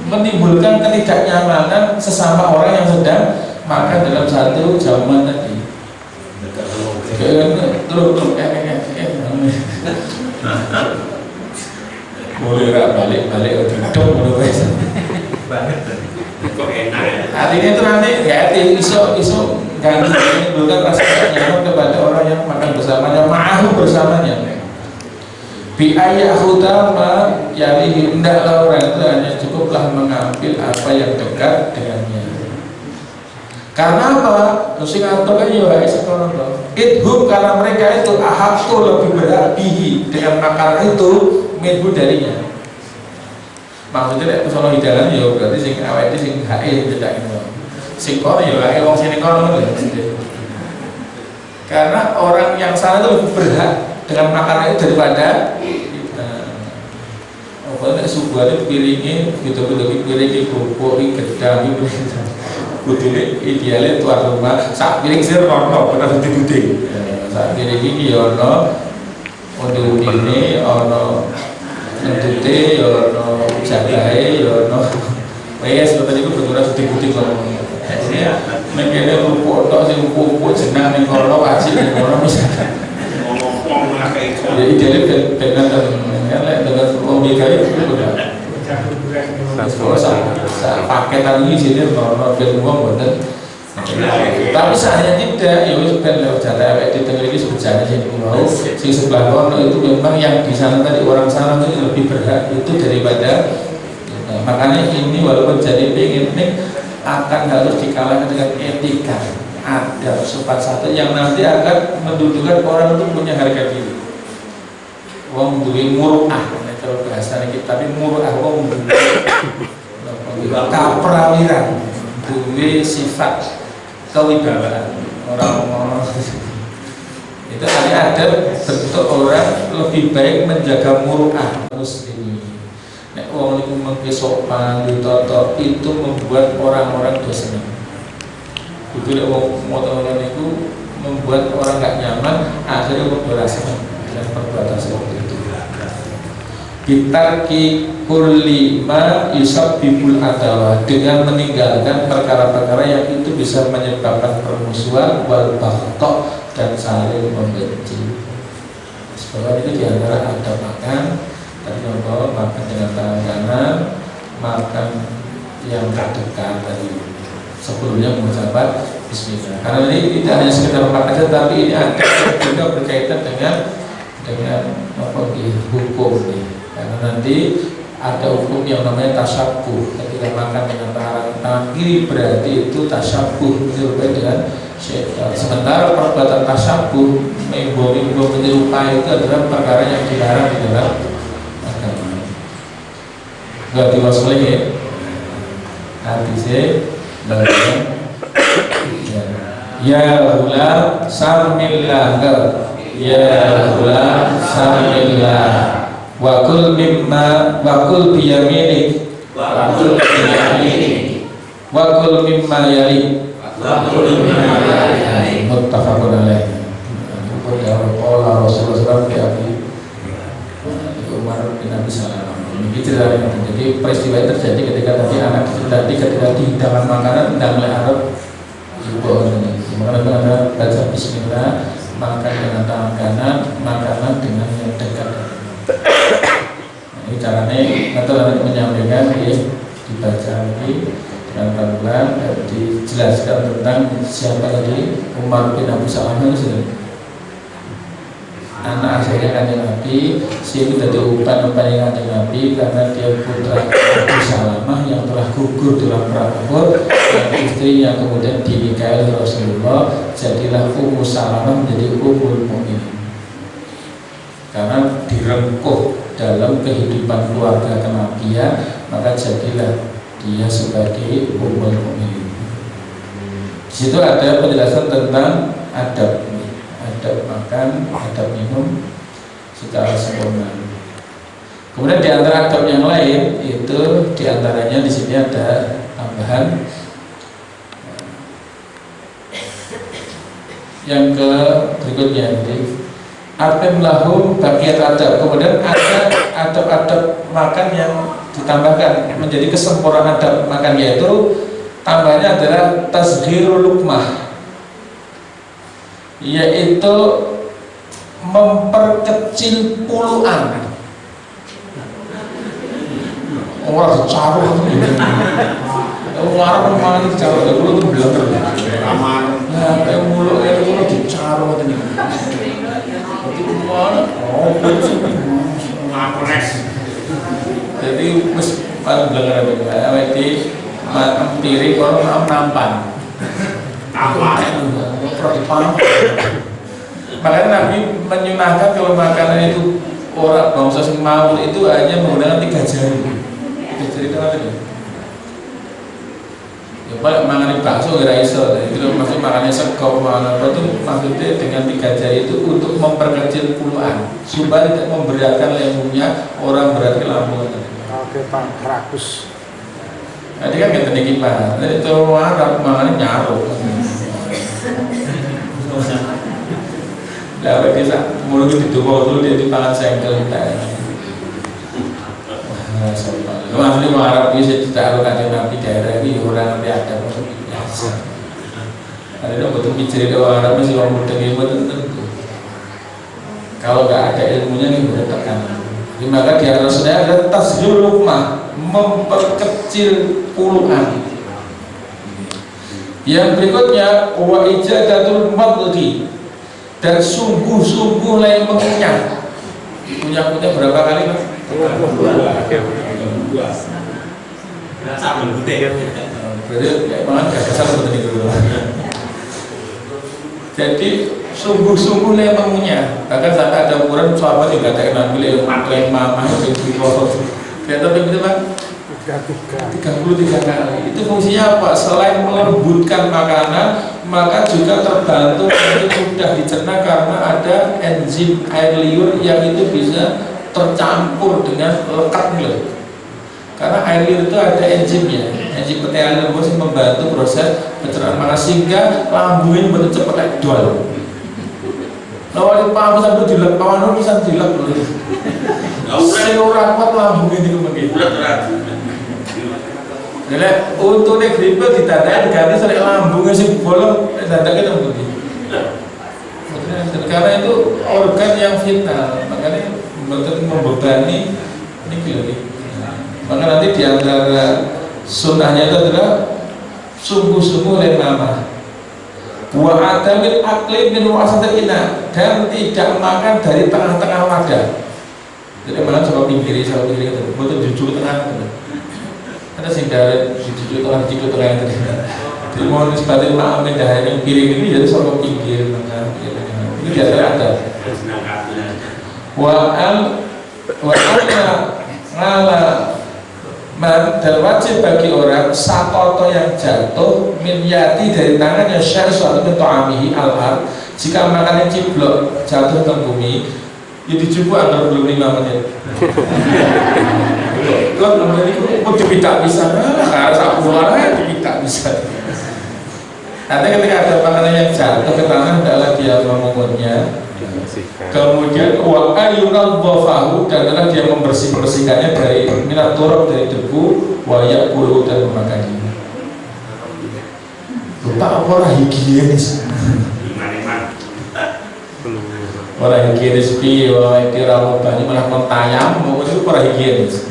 menimbulkan ketidaknyamanan sesama orang yang sedang makan dalam satu jamuan tadi. Boleh balik hidup boleh banget. Kok enak. Artinya itu nanti iso ganti menimbulkan rasa tidak nyaman kepada orang yang makan bersamanya, ma'ahu bersamanya. Bi ayahutama yalihi, hendaklah orang itu hanya cukuplah mengambil apa yang dekat dengannya. Karena apa? Sing atur kan yo wae sekono to. Idhum, karena mereka itu ahakku lebih berhak bihi dengan makanan itu minhu darinya. Maksudnya nek sono hidangan yo berarti sing awake sing hak tidak itu. Sing kono yo wae wong sing kono lho. Karena orang yang sana itu lebih berhak dengan makanan itu daripada apa subuhane piringe gitu-gitu piringe kerupuk gedang gitu. Kudune idealnya tuan rumah sak piring sir ono bener duding. Sak piring iki ya ono ondine ono entute ya ono jabahe ya ono. Wes ngoten niku betul sedih-sedih kok. Nek kene kerupuk tok sing kerupuk jenang ning kono wajib ning kono misalkan. Ngomong akeh. Ya idealnya dengan dengan omega itu udah paketan ini sini kalau ben uang bener. Tapi seandainya tidak, ya wis ben lewat jalan di tengah ini sebejane sing mau sing sebelah kono itu memang yang di sana tadi orang sana itu lebih berhak itu daripada. Makanya ini walaupun jadi pengen ini akan harus dikalahkan dengan etika, adab, sopan santun yang nanti akan mendudukan orang itu punya harga diri. Wong duwe muruah, kalau bahasa kita, tapi muruah wong kaprawiran, duwe sifat kewibawaan. Orang-orang itu ada bentuk orang lebih baik menjaga muruah terus ini. Nek wong niku mengke sopan ditoto itu membuat orang-orang do seneng. Itu nek wong motoran niku membuat orang gak nyaman, akhirnya wong ora seneng dengan perbuatan seperti itu. Bitarki kulli ma yusabbibul adawa, dengan meninggalkan perkara-perkara yang itu bisa menyebabkan permusuhan wal baghta dan saling membenci. Sebab itu diantara adab makan, tadi contoh makan dengan tangan kanan, makan yang dekat tadi sebelumnya mengucapkan bismillah. Karena ini tidak hanya sekedar makan saja, tapi ini ada juga berkaitan dengan apa hukum nih. Karena nanti ada hukum yang namanya tasyabuh. Ketika makan dengan tangan kiri berarti itu tasyabuh menyerupai dengan syaitan. Sementara perbuatan tasyabuh mimbo menyerupai itu adalah perkara yang dilarang di dalam agama. Enggak diwasoli ya. Hadisnya bagian ya ghulam samillah, ya ghulam samillah, wakul mimma wakul biyaminik, wakul biyaminik, wakul mimma yali, wakul mimma yali. Muttafaqun alaih. Allah Rasulullah SAW Umar bin Abi Salamah. Jadi peristiwa itu terjadi ketika tadi anak tadi ketika dihidangkan makanan dan oleh Arab makanan ada baca bismillah, makan dengan tangan kanan, makanan dengan yang dekat. Ini caranya nanti menyampaikan dibaca lagi dengan pelan-pelan, dijelaskan tentang siapa tadi Umar bin Abi Salamah itu anak aslinya Kanjeng Nabi, si itu dari umpan-umpan Kanjeng Nabi karena dia putra Abu Salamah yang telah gugur dalam perang Uhud, dan istri yang kemudian dinikahi oleh Rasulullah, jadilah Ummu Salamah menjadi Ummul Mukminin karena direngkuh dalam kehidupan keluarga kenabian, maka jadilah dia sebagai Ummul Mukminin. Di situ ada penjelasan tentang adab makan, adab minum secara sempurna. Kemudian di antara adab yang lain itu diantaranya di sini ada tambahan yang ke berikutnya, jadi atim lahum baqiyat adab. Kemudian ada adab-adab makan yang ditambahkan menjadi kesempurnaan adab makan, yaitu tambahnya adalah tasghirul luqmah, yaitu memperkecil puluhan. Orang caruh itu orang mangan caruh dulu itu bilang aman. kayak muluk kayak muluk dicaro tadi. Jadi mana? Oh, Aku res. jadi mas paling belakang ada awet di piring orang nampan. Apa? Pertama. Makanya Nabi menyunahkan kalau makanan itu orang bangsa sing mau itu hanya menggunakan 3 jari. 3 jari itu apa nih? Ya paling makan bakso kira iso. Itu maksud makannya sego, makan apa itu maksudnya dengan 3 jari itu untuk memperkecil puluhan supaya tidak memberatkan lemunya orang berarti lambung. Oke Pak, rakus. Tadi kan kita dikit Pak. Jadi itu Arab makannya nyaru. Lah bagi sak mulut dituku dulu dia dipangan sengkel kita. Wah, sopan. Lu asli mau Arab bisa ditaruh kanjeng Nabi daerah ini orang nanti ada biasa. Ada dong betul bicara orang Arab masih orang muda ini betul tentu. Kalau nggak ada ilmunya nih udah tekanan. Maka di harusnya ada tasjul lukmah, memperkecil puluhan. Yang berikutnya wa ijadatul madghi, dan sungguh-sungguh lain mengunyah. Punya berapa kali Mas? 2. Sabun putih. Berarti emang gagasan seperti itu. Jadi sungguh-sungguh lain mengunyah. Bahkan sampai ada ukuran sahabat juga ada yang ambil yang mamah itu ternyata begitu Pak. 33 kali. Itu fungsinya apa? Selain melembutkan makanan, maka juga terbantu untuk mudah dicerna karena ada enzim air liur yang itu bisa tercampur dengan lekat nih. Karena air liur itu ada enzimnya, enzim petail yang membantu proses pencernaan makanan sehingga lambungnya betul cepat kayak dol. Lawan paham sampai dilek, pawan bisa dilek dulu. Saya orang kuat lambungnya itu begitu. Jadi untuk gripe ditandai diganti sampai lambungnya si bolong ditandai kita begitu. Karena itu organ yang vital, makanya betul membebani ini gini. Maka nanti diantara sunnahnya itu adalah sungguh-sungguh lain nama. Wa adamil akli min wasatil ina, dan tidak makan dari tengah-tengah wadah. Jadi makan sama pinggir itu, betul jujur tengah itu. Ada sih dari jujur tengah tengah itu. Jadi mau nisbatin ma'amin dah yang piring ini jadi sama pinggir tengah. Ini biasa ada. Ngala dan wajib bagi orang sakoto yang jatuh min yati dari tangannya syar suatu bentu'amihi al-ar, jika makannya ciblok jatuh ke bumi itu cukup agar belum 5 menit. Kalau belum itu tidak bisa, karena saat keluarnya tidak bisa. Nanti ketika ada makanan yang jatuh ke tangan adalah dia memunggutnya. Kemudian wa ayyunal dhafahu, dan adalah dia membersihkannya dari minat turab, dari debu, wa yaqulu, dan memakannya. Lupa orang higienis. Orang higienis pi, orang kira banyak malah kontayam, mau itu orang higienis.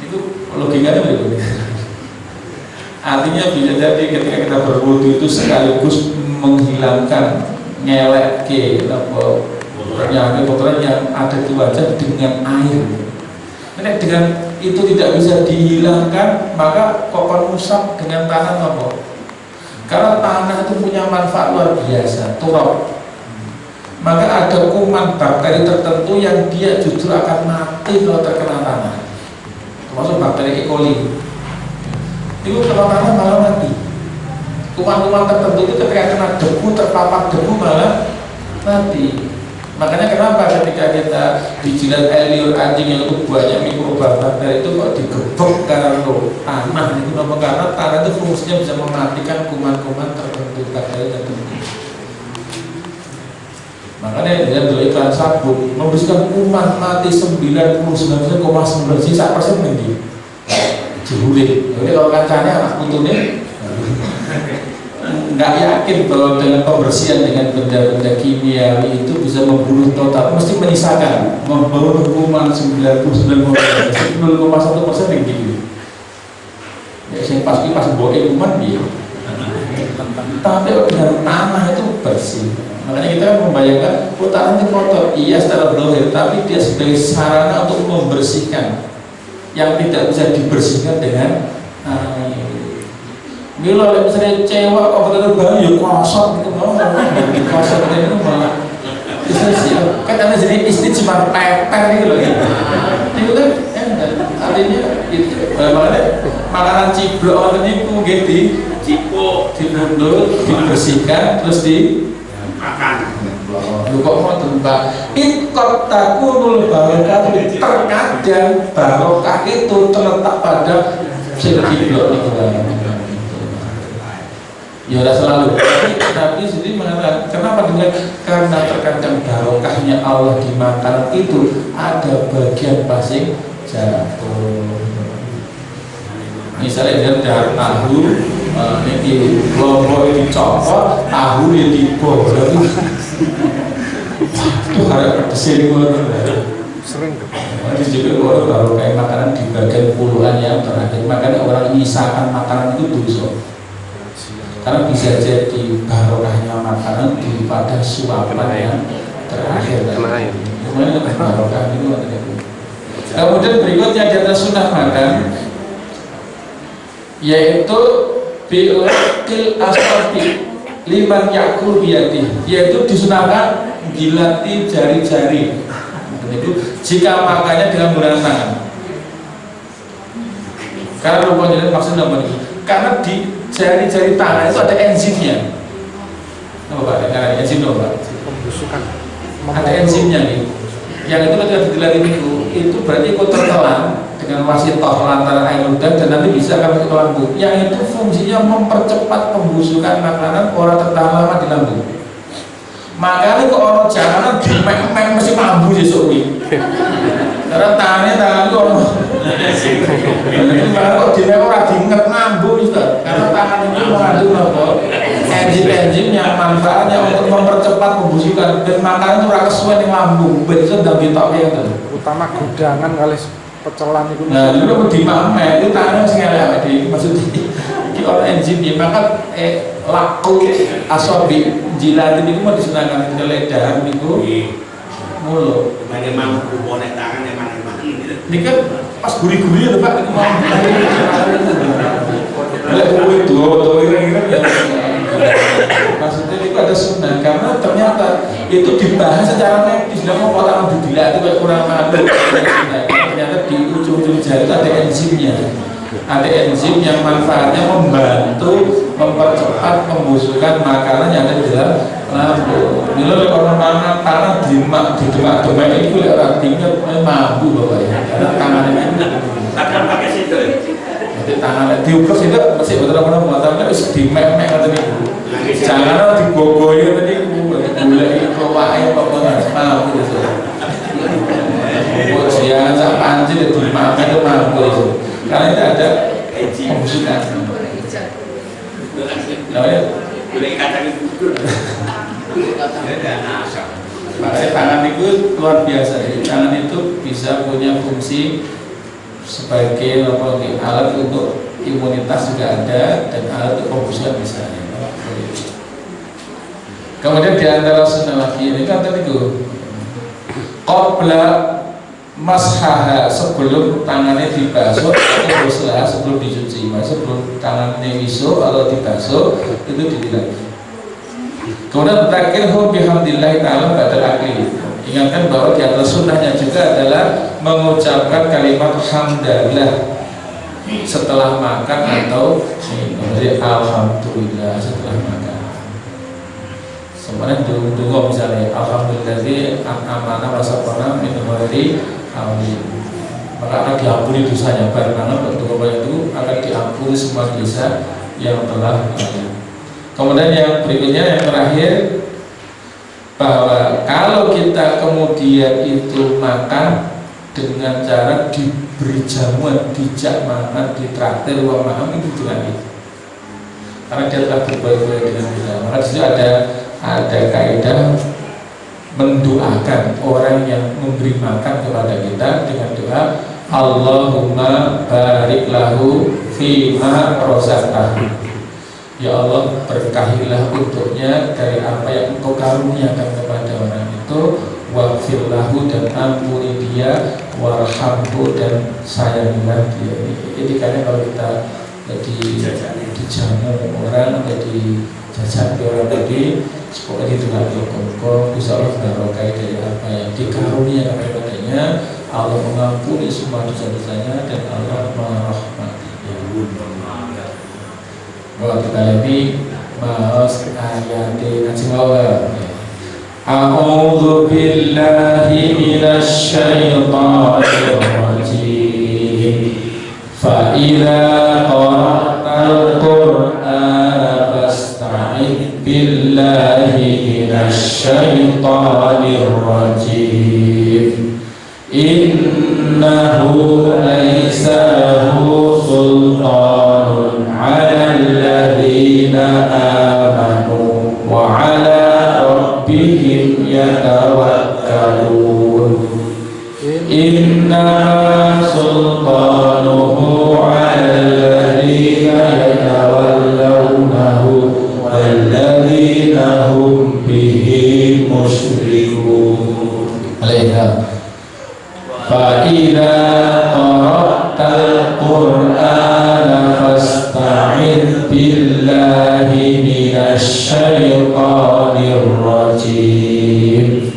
Itu logikanya begitu. Artinya bisa jadi ketika kita berwudu itu sekaligus menghilangkan ngelek ke penyakit kotoran yang ada di wajah dengan air. Karena dengan itu tidak bisa dihilangkan, maka kokon usap dengan tanah apa? Karena tanah itu punya manfaat luar biasa, turab. Maka ada kuman bakteri tertentu yang dia justru akan mati kalau terkena tanah, termasuk bakteri E. coli. Itu kalau tanah malah mati. Kuman-kuman tertentu itu ketika kena debu, terpapar debu malah mati. Makanya kenapa ketika kita dijilat air liur anjing yang itu banyak mikrobakteri itu kok digebuk karena tanah itu apa? Karena tanah itu fungsinya bisa mematikan kuman-kuman tertentu, bakteri tertentu. Makanya dia beli iklan sabun membersihkan kuman mati 99,9% sisa persen tinggi. Jehulih. Jadi kalau kancanya anak putunya nggak yakin bahwa dengan pembersihan dengan benda-benda kimiawi itu bisa membunuh total, mesti menyisakan membawa hukuman 99,1% yang tinggi. Ya, saya pasti pas bawa kuman dia. Tapi dengan tanah itu bersih. Makanya kita kan membayangkan tanah itu kotor, iya secara zahir, tapi dia sebagai sarana untuk membersihkan yang tidak bisa dibersihkan dengan air. Mila misalnya cewek kok betul bayi ya kosong gitu, mau kosong itu malah istri kan karena jadi istri cuma peper gitu loh. Itu kan artinya itu makanya makanan ciblok ini mungkin Cipo dibundul, dibersihkan, terus makan. Lu kok mau tembak? Ikut takunul barokah, terkadang barokah itu terletak pada ciblok itu. Ya udah selalu. Tapi sendiri mengatakan kenapa dengan karena terkadang barokahnya Allah di makanan itu ada bagian pasing jatuh. Misalnya dia dari tahu ini lombok dicopot, tahu dia dibol, itu harap kesini sering di juga orang baru kayak makanan di bagian puluhan yang terakhir, makanya orang menyisakan makanan itu dosa. Karena bisa jadi barokahnya makanan daripada suapan yang terakhir. Kemudian barokah itu ada. Kemudian berikutnya di atas sunnah makan, yaitu bi'ul aswabi liman yakul biyadi, yaitu disunahkan dilati jari-jari. Itu jika makannya dengan menggunakan tangan. Karena rupanya maksudnya apa? Karena di jari-jari tangan itu ada enzimnya. Apa Pak? Ada enzim dong Pak? pembusukan. Ada enzimnya nih. Yang itu ketika dilatih itu berarti ikut tertelan dengan wasitoh lantaran air ludah dan nanti bisa akan ke lambung. Yang itu fungsinya mempercepat pembusukan makanan orang tertahan lama di lambung. Makanya kok orang jangan dimek-mek mesti mambu besok ini. Karena tangan itu orang. Makanya kok dimek orang diinget mambu juga. Karena tangan itu mengandung apa? Enzim-enzim yang manfaatnya untuk mempercepat pembusukan dan makanan itu rasa sesuai dengan lambung. Besok dan bitok yang itu. Utama gudangan kali pecelan itu. Nah, itu mau dimamek itu tangannya sih nggak ada. Maksudnya ini orang enzim ya maka laku asobi jilatin itu mau disunahkan ke lidah itu mulut. Banyak mampu bonek tangan yang mana Ini kan pas gurih-gurih ya Pak itu mau. Oleh itu kira-kira maksudnya itu ada sunnah karena ternyata itu dibahas secara medis. Dia mau potong dudila itu kayak kurang madu. Ternyata di ujung-ujung jari itu ada enzimnya. Ada enzim yang manfaatnya membantu mempercepat pembusukan makanan yang ada di dalam lambung. Bila orang mana tanah di demak itu orang tinggal mampu bapak ya. Karena tangannya itu. akan pakai situ. Jadi tangannya diukus itu masih betul-betul tapi dimek-mek atau niku. Jangan digogoy tadi gula itu wae pokoknya mampu itu. Jangan sak panci itu dimakan itu mampu itu. Karena itu ada pembusukan. Namanya boleh kacang itu. makanya tangan itu luar biasa. Tangan itu bisa punya fungsi sebagai alat untuk imunitas juga ada dan alat untuk pembusukan bisa. Kemudian di antara sunnah lagi ini kan tadi itu qabla mashaha sebelum tangannya dibasuh atau ghuslah sebelum dicuci, sebelum tangannya wisuh atau dibasuh itu dilihat. Kemudian takirhu bihamdillahi ta'ala ba'dal akli. Ingatkan bahwa di atas sunnahnya juga adalah mengucapkan kalimat hamdalah setelah makan atau jadi alhamdulillah setelah makan. Sebenarnya dulu misalnya alhamdulillah amanah wasapana min ghairi amin. Maka akan diampuni dosanya barengan untuk banyak itu akan diampuni semua dosa yang telah lalu. Kemudian yang berikutnya yang terakhir bahwa kalau kita kemudian itu makan dengan cara diberi jamuan, dijak makan, ditraktir uang makan itu juga itu. Karena dia telah berbuat dengan kita. Maka di situ ada kaidah mendoakan orang yang memberi makan kepada kita dengan doa Allahumma barik lahu fima rozaqtahu. Ya Allah, berkahilah untuknya dari apa yang Engkau karuniakan kepada orang itu. Waghfir lahu, dan ampuni dia. Warhamhu, dan sayangilah dia. Ini karena kalau kita dijamu orang, dijajan orang tadi, pokoknya itu nggak cukup. Insya Allah barokah dari apa yang dikaruniakan kepadanya. Allah mengampuni semua dosa-dosanya dan Allah merahmatinya. Bahwa kita ini bahas ayat-ayat Najwa. A'udzu billahi minasy syaithanir rajim. Fa idza qara'tal qur'ana fasta'id billahi minasy syaithanir rajim. Innahu laisa lahu sultanun 'alal ladzina amanu wa 'ala rabbihim yatawakkalun. Inna sultanuhu 'alal ladzina yatawallawnahu walladzina hum bihi musyrikun. Alaiha. Fa'idha qara'tal qur'ana fasta'id billahi minasy syaithanir rajim.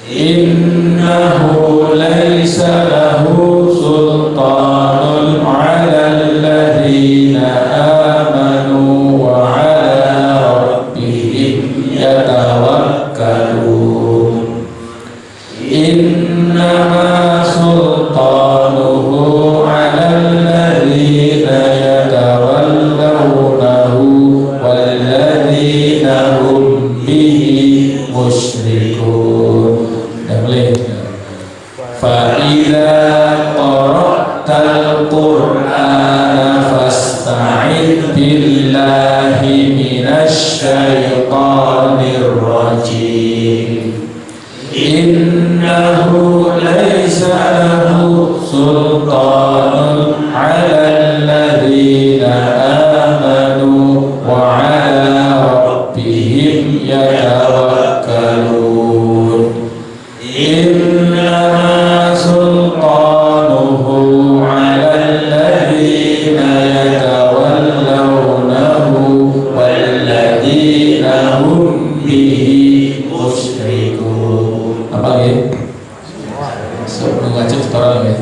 Innahu laisa lahu sultanun 'alal ladzina amanu wa 'ala rabbihim yatawakkalun. Innama sultanuhu 'alal ladzina yatawallawnahu walladzina hum bihi musyrikun. Dan boleh. Fa idza qara'tal qur'ana fasta'id billahi minasy syaithanir rajim. Innahu laisa lahu sultanun 'alal ladzina amanu wa 'ala rabbihim yatawakkalun. Innama sultanuhu 'alal ladzina yatawallawnahu walladzina hum bihi musyrikun. Apa ya? Mengajak sekarang ya.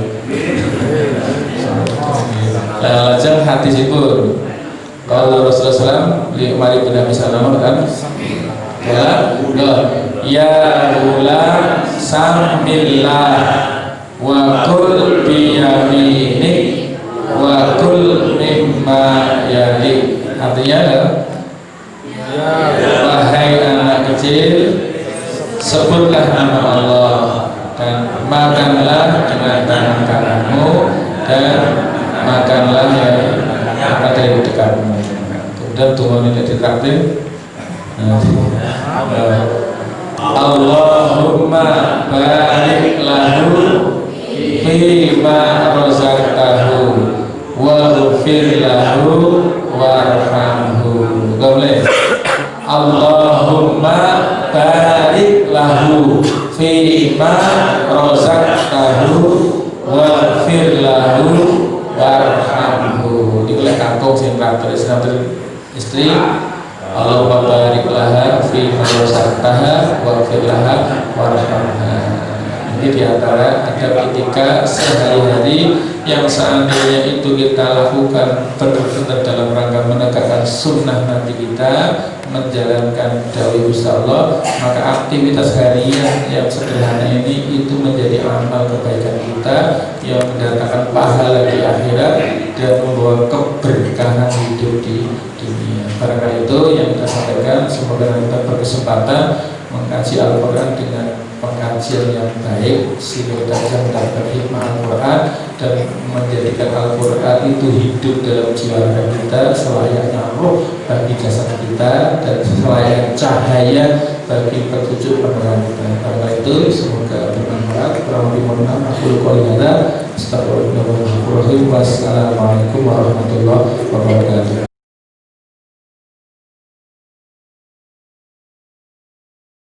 Lajeng hati sipur. Kalau Rasulullah SAW mari pada misalnya kan, ya ulam sambillah wa kul biyaminik wa kul mimma yalik. Artinya wahai anak kecil, sebutlah nama Allah dan makanlah dengan tangan kananmu dan makanlah yang ada di dekatmu. Kemudian Tuhan ini ditraktir. Allahumma barik lahu fima razaqtahu wa ghfir lahu warhamhu. Boleh. Allahumma barik lahu fima razaqtahu wa ghfir lahu warhamhu. Di oleh kantong sing traktir istri. Allahumma barik laha fima razaqtaha wa ghfir laha warhamha. Ini diantara adab etika sehari-hari yang seandainya itu kita lakukan benar-benar dalam rangka menegakkan sunnah Nabi kita, menjalankan dawai Allah, maka aktivitas harian yang sederhana ini itu menjadi amal kebaikan kita yang mendatangkan pahala di akhirat dan membawa keberkahan hidup di dunia. Barangkali itu yang kita sampaikan. Semoga kita berkesempatan mengkaji Al-Quran dengan pengkajian yang baik sehingga kita bisa mendapatkan hikmah Al-Quran dan menjadikan Al-Quran itu hidup dalam jiwa raga kita selayaknya roh bagi jasad kita dan selayaknya cahaya bagi petunjuk penerang kita. Karena itu semoga bermanfaat. Kurang lebih mohon maaf. Aku qouli hadza. Astagfirullahaladzim. Wassalamualaikum warahmatullahi wabarakatuh.